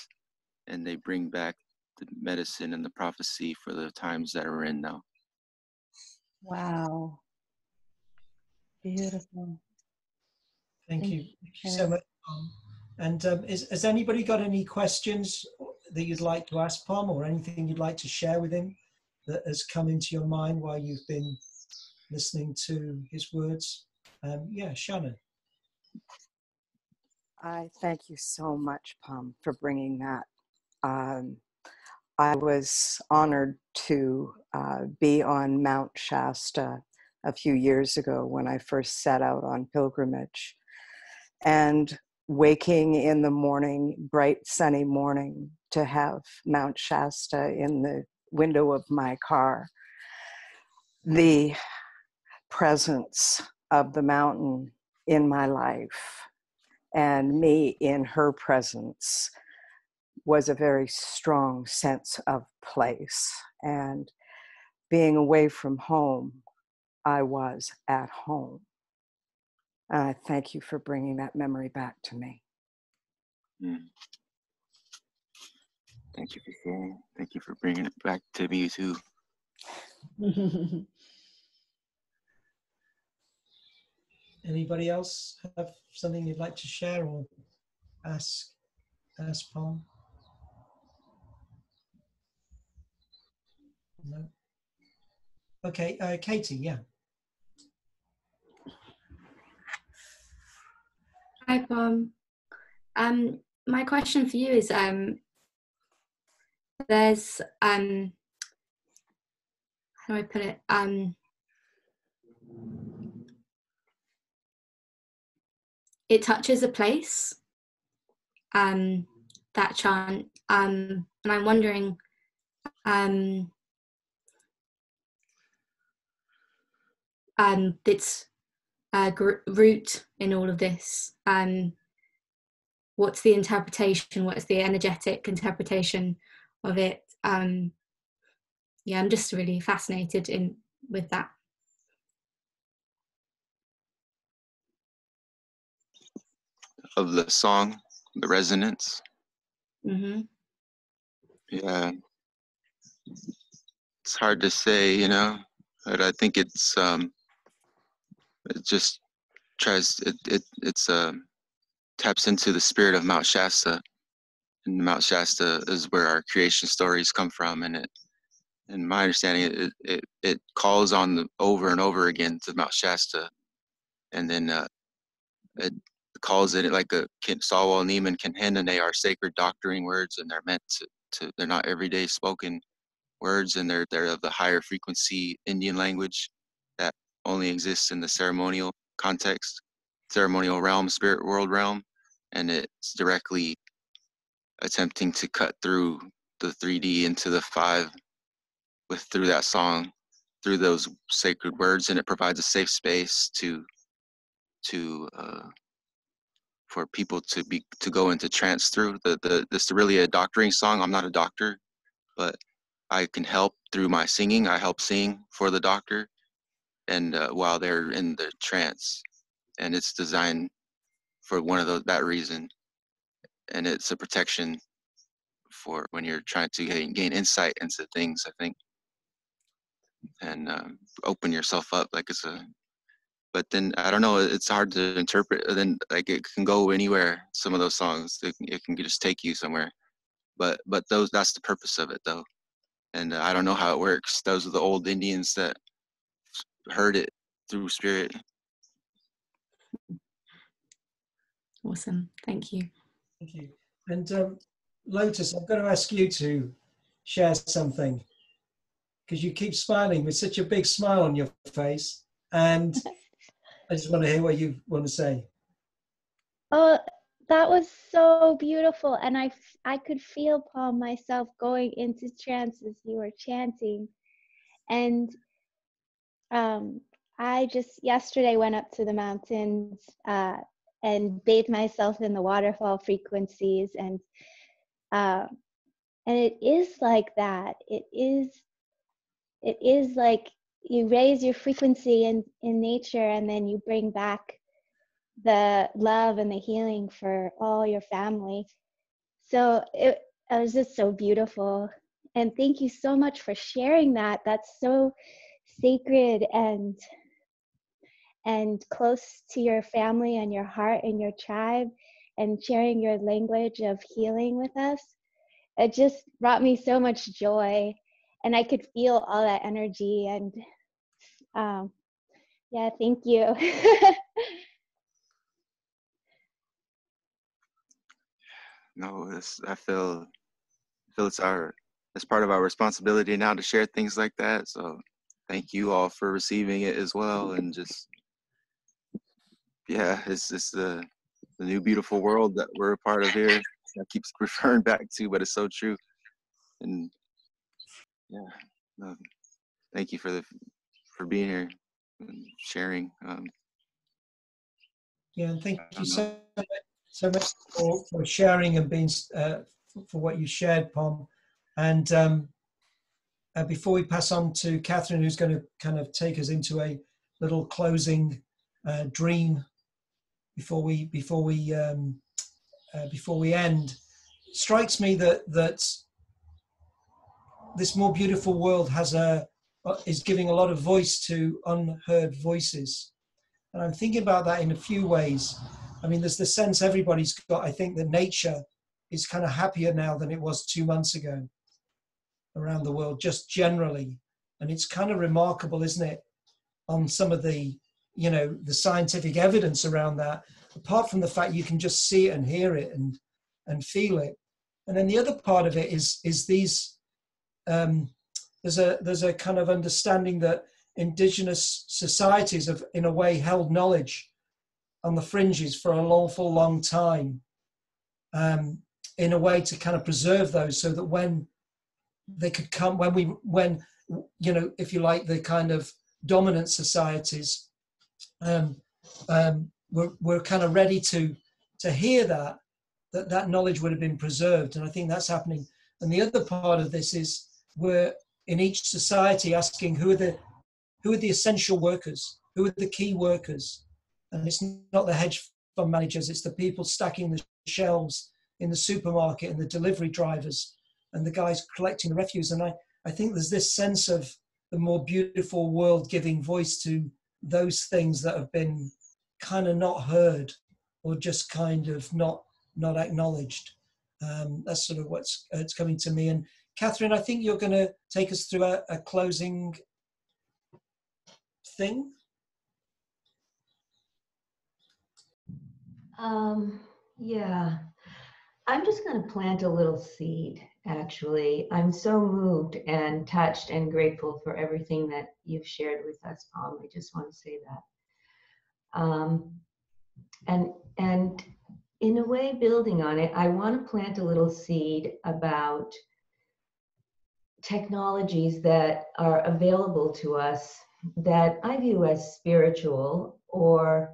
and they bring back the medicine and the prophecy for the times that we're in now. Wow. Beautiful. Thank you. Thank you so much, Pom. And has anybody got any questions that you'd like to ask Pom, or anything you'd like to share with him that has come into your mind while you've been listening to his words? Yeah, Shannon. I thank you so much, Pom, for bringing that. I was honored to be on Mount Shasta a few years ago when I first set out on pilgrimage. And waking in the morning, bright sunny morning, to have Mount Shasta in the window of my car, the presence of the mountain in my life and me in her presence was a very strong sense of place. And being away from home, I was at home. And I thank you for bringing that memory back to me. Thank you for sharing. Thank you for bringing it back to me too. Anybody else have something you'd like to share or ask Pom? No. Okay, Katie, yeah. Hi, Pom. My question for you is, there's how do I put it? It touches a place, that chant, and I'm wondering, its root in all of this. What's the interpretation? What is the energetic interpretation of it? Yeah, I'm just really fascinated with that. the song, the resonance. Mm-hmm. Yeah, it's hard to say, you know, but I think it just tries it's taps into the spirit of Mount Shasta, and Mount Shasta is where our creation stories come from, and in my understanding, it calls on the over and over again to Mount Shasta, and then it calls it like a Sawalmem and Kanhen. They are sacred doctoring words, and they're meant to they're not everyday spoken words, and they're of the higher frequency Indian language that only exists in the ceremonial context, ceremonial realm, spirit world realm, and it's directly attempting to cut through the 3D into the 5 through that song, through those sacred words, and it provides a safe space for people to go into trance through. This is really a doctoring song. I'm not a doctor, but I can help through my singing. I help sing for the doctor, and while they're in the trance, and it's designed for that reason, and it's a protection for when you're trying to gain insight into things, I think, and open yourself up like it's a. But then I don't know, it's hard to interpret. Then like it can go anywhere. Some of those songs, it can just take you somewhere. But that's the purpose of it though. And I don't know how it works. Those are the old Indians that heard it through spirit. Awesome, thank you. Thank you. And Lotus, I'm going to ask you to share something, because you keep smiling with such a big smile on your face, and I just want to hear what you want to say. Oh, that was so beautiful, and I could feel, Paul, myself going into trance as you were chanting. And I just yesterday went up to the mountains and bathed myself in the waterfall frequencies, and it is like that. It is like you raise your frequency in nature, and then you bring back the love and the healing for all your family. So it was just so beautiful. And thank you so much for sharing that. That's so sacred and close to your family and your heart and your tribe, and sharing your language of healing with us. It just brought me so much joy, and I could feel all that energy. And yeah, thank you. No, I feel it's part of our responsibility now to share things like that. So thank you all for receiving it as well. And just, yeah, it's the new beautiful world that we're a part of here. I keep referring back to, but it's so true. And yeah, thank you for being here and sharing. Yeah, and thank you so much for sharing and being for what you shared, Pom. And before we pass on to Katherine, who's going to kind of take us into a little closing dream before we end, it strikes me that this more beautiful world is giving a lot of voice to unheard voices. And I'm thinking about that in a few ways. I mean, there's the sense everybody's got, I think, that nature is kind of happier now than it was 2 months ago around the world, just generally. And it's kind of remarkable, isn't it, on some of the, the scientific evidence around that, apart from the fact you can just see it and hear it and feel it. And then the other part of it is these, there's a kind of understanding that indigenous societies have, in a way, held knowledge on the fringes for an awful long time, in a way to kind of preserve those, so that when they could come, when if you like, the kind of dominant societies were kind of ready to hear that knowledge would have been preserved. And I think that's happening. And the other part of this is we're in each society asking who are the essential workers, who are the key workers. And it's not the hedge fund managers, it's the people stacking the shelves in the supermarket and the delivery drivers and the guys collecting the refuse. And I think there's this sense of the more beautiful world giving voice to those things that have been kind of not heard or just kind of not acknowledged. That's sort of what's it's coming to me. And Katherine, I think you're going to take us through a closing thing. Yeah, I'm just going to plant a little seed, actually. I'm so moved and touched and grateful for everything that you've shared with us, Palm. I just want to say that. And in a way, building on it, I want to plant a little seed about technologies that are available to us that I view as spiritual or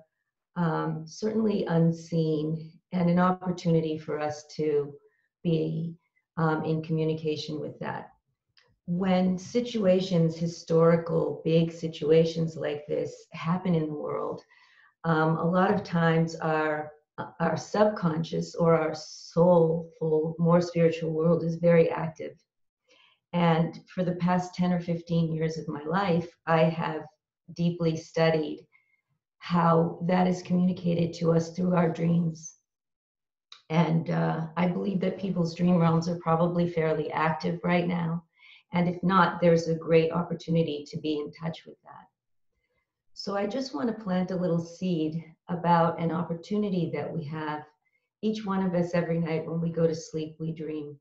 certainly unseen, and an opportunity for us to be in communication with that. When situations, historical, big situations like this happen in the world, a lot of times our subconscious or our soulful, more spiritual world is very active. And for the past 10 or 15 years of my life, I have deeply studied how that is communicated to us through our dreams. And I believe that people's dream realms are probably fairly active right now. And if not, there's a great opportunity to be in touch with that. So I just want to plant a little seed about an opportunity that we have. Each one of us, every night when we go to sleep, we dream.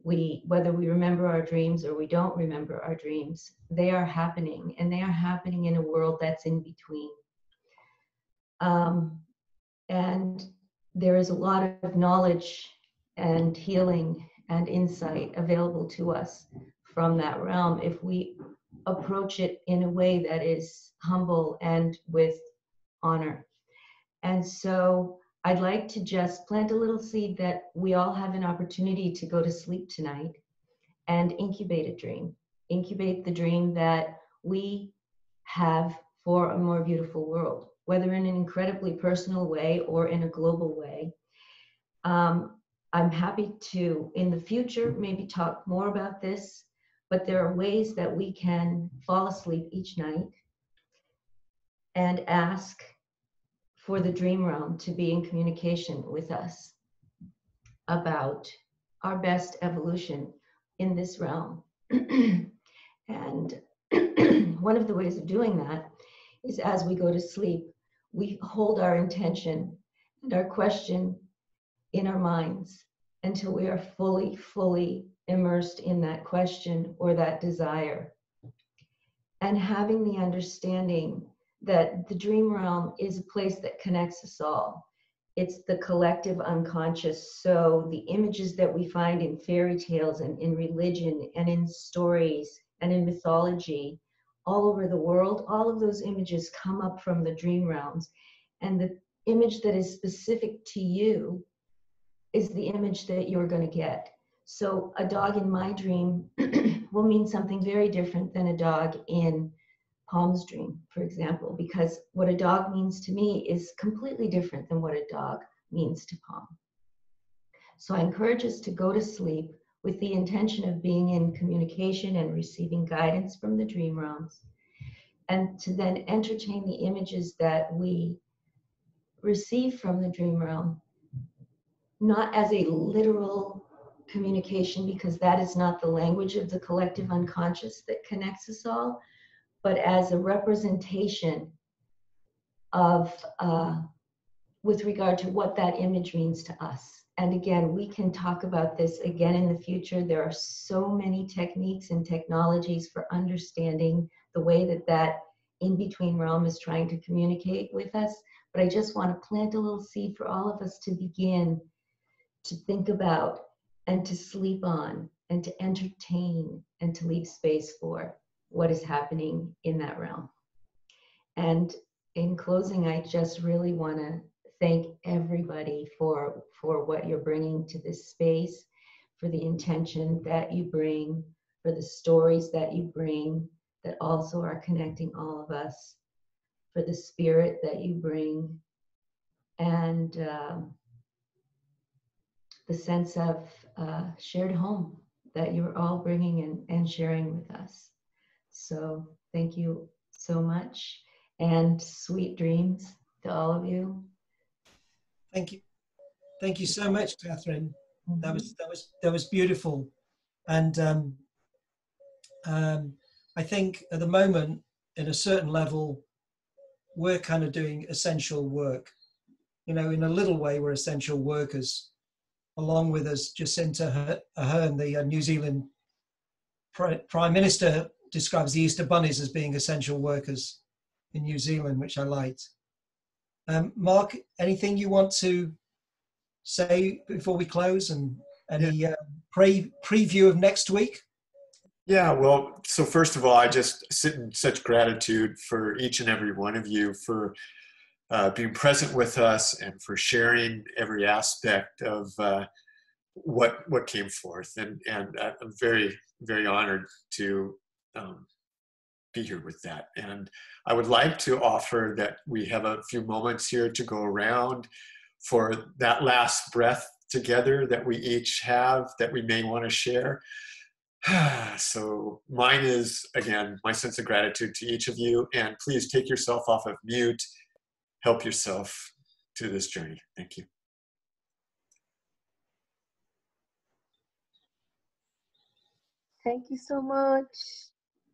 Whether we remember our dreams or we don't remember our dreams, they are happening, and they are happening in a world that's in between. And there is a lot of knowledge and healing and insight available to us from that realm if we approach it in a way that is humble and with honor. And so I'd like to just plant a little seed that we all have an opportunity to go to sleep tonight and incubate a dream. Incubate the dream that we have for a more beautiful world, whether in an incredibly personal way or in a global way. I'm happy to, in the future, maybe talk more about this, but there are ways that we can fall asleep each night and ask for the dream realm to be in communication with us about our best evolution in this realm. And one of the ways of doing that is as we go to sleep, we hold our intention and our question in our minds until we are fully, fully immersed in that question or that desire. And having the understanding that the dream realm is a place that connects us all. It's the collective unconscious. So the images that we find in fairy tales and in religion and in stories and in mythology all over the world, all of those images come up from the dream realms. And the image that is specific to you is the image that you're going to get. So a dog in my dream will mean something very different than a dog in Palm's dream, for example, because what a dog means to me is completely different than what a dog means to Palm. So I encourage us to go to sleep with the intention of being in communication and receiving guidance from the dream realms, and to then entertain the images that we receive from the dream realm, not as a literal communication, because that is not the language of the collective unconscious that connects us all, but as a representation of, with regard to what that image means to us. And again, we can talk about this again in the future. There are so many techniques and technologies for understanding the way that that in-between realm is trying to communicate with us. But I just want to plant a little seed for all of us to begin to think about and to sleep on and to entertain and to leave space for what is happening in that realm. And in closing, I just really want to thank everybody for what you're bringing to this space, for the intention that you bring, for the stories that you bring that also are connecting all of us, for the spirit that you bring, and the sense of shared home that you're all bringing in and sharing with us. So thank you so much, and sweet dreams to all of you. Thank you. Thank you so much, Katherine. That was beautiful. And I think at the moment, in a certain level, we're kind of doing essential work. You know, in a little way, we're essential workers. Along with us, Jacinta Ardern, the New Zealand Prime Minister, describes the Easter Bunnies as being essential workers in New Zealand, which I liked. Mark, anything you want to say before we close, and any preview of next week? Yeah, well, so first of all, I just sit in such gratitude for each and every one of you for being present with us and for sharing every aspect of what came forth. And I'm very, very honored to be here with that. And I would like to offer that we have a few moments here to go around for that last breath together that we each have that we may want to share. So mine is, again, my sense of gratitude to each of you. And please take yourself off of mute. Help yourself to this journey. Thank you. Thank you so much.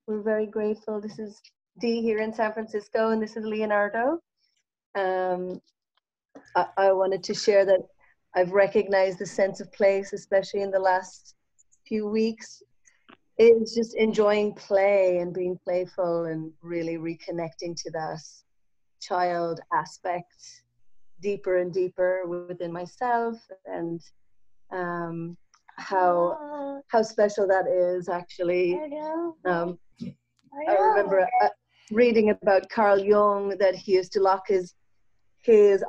We're very grateful. This is Dee here in San Francisco, and this is Leonardo. I wanted to share that I've recognized the sense of place, especially in the last few weeks, is just enjoying play and being playful and really reconnecting to that child aspect deeper and deeper within myself, and how special that is actually. I remember reading about Carl Jung that he used to lock his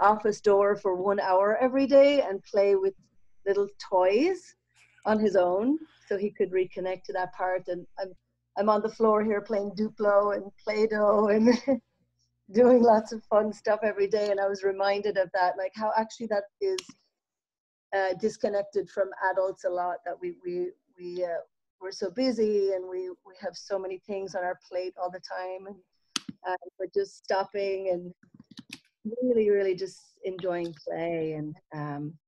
office door for 1 hour every day and play with little toys on his own so he could reconnect to that part. And I'm on the floor here playing Duplo and Play-Doh and doing lots of fun stuff every day, and I was reminded of that, like how actually that is disconnected from adults a lot, that we're so busy and we have so many things on our plate all the time, and we're just stopping and really just enjoying play, and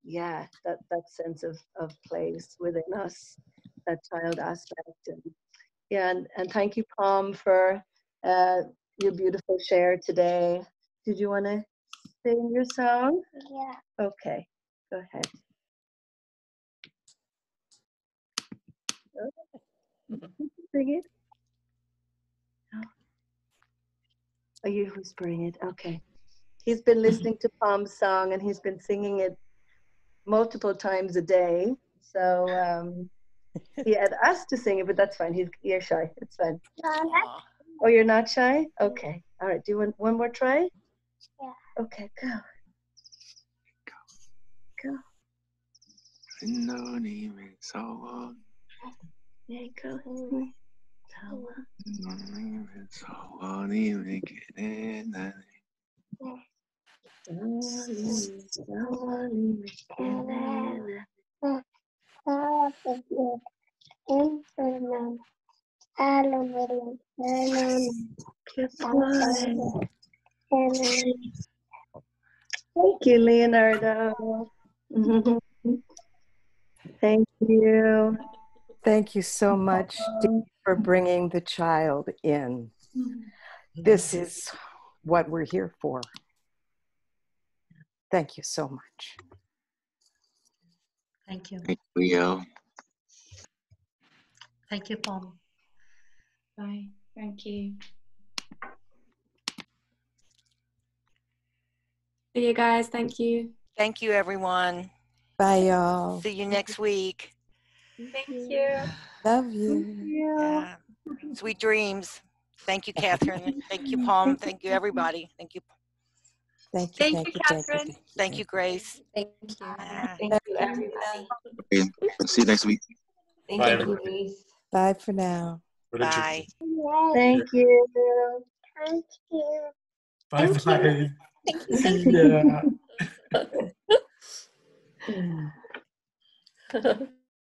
yeah, that sense of place within us, that child aspect. And yeah, and thank you, Pom, for your beautiful share today. Did you want to sing your song? Yeah. Okay, go ahead. Sing it? No. Are you whispering it? Okay. He's been listening to Pom's song and he's been singing it multiple times a day. So he had asked to sing it, but that's fine. You're shy. It's fine. Oh, you're not shy? Okay. All right. Do you want one more try? Yeah. Okay, go. Go. There you go. Thank you, Leonardo. Thank you. Thank you so much for bringing the child in. This is what we're here for. Thank you so much. Thank you. Thank you, Leo. Thank you, Pom. Bye. Thank you. See you guys. Thank you. Thank you, everyone. Bye, y'all. See you next week. Thank you. Love you. Yeah. Sweet dreams. Thank you, Katherine. Thank you, Pom. Thank you, everybody. Thank you. Thank you, Katherine. Thank you, Grace. Thank you. Thank you, everybody. See you next week. Thank Bye, you, everybody. Louise. Bye for now. Bye. Thank you. Bye. Thank you. Yeah.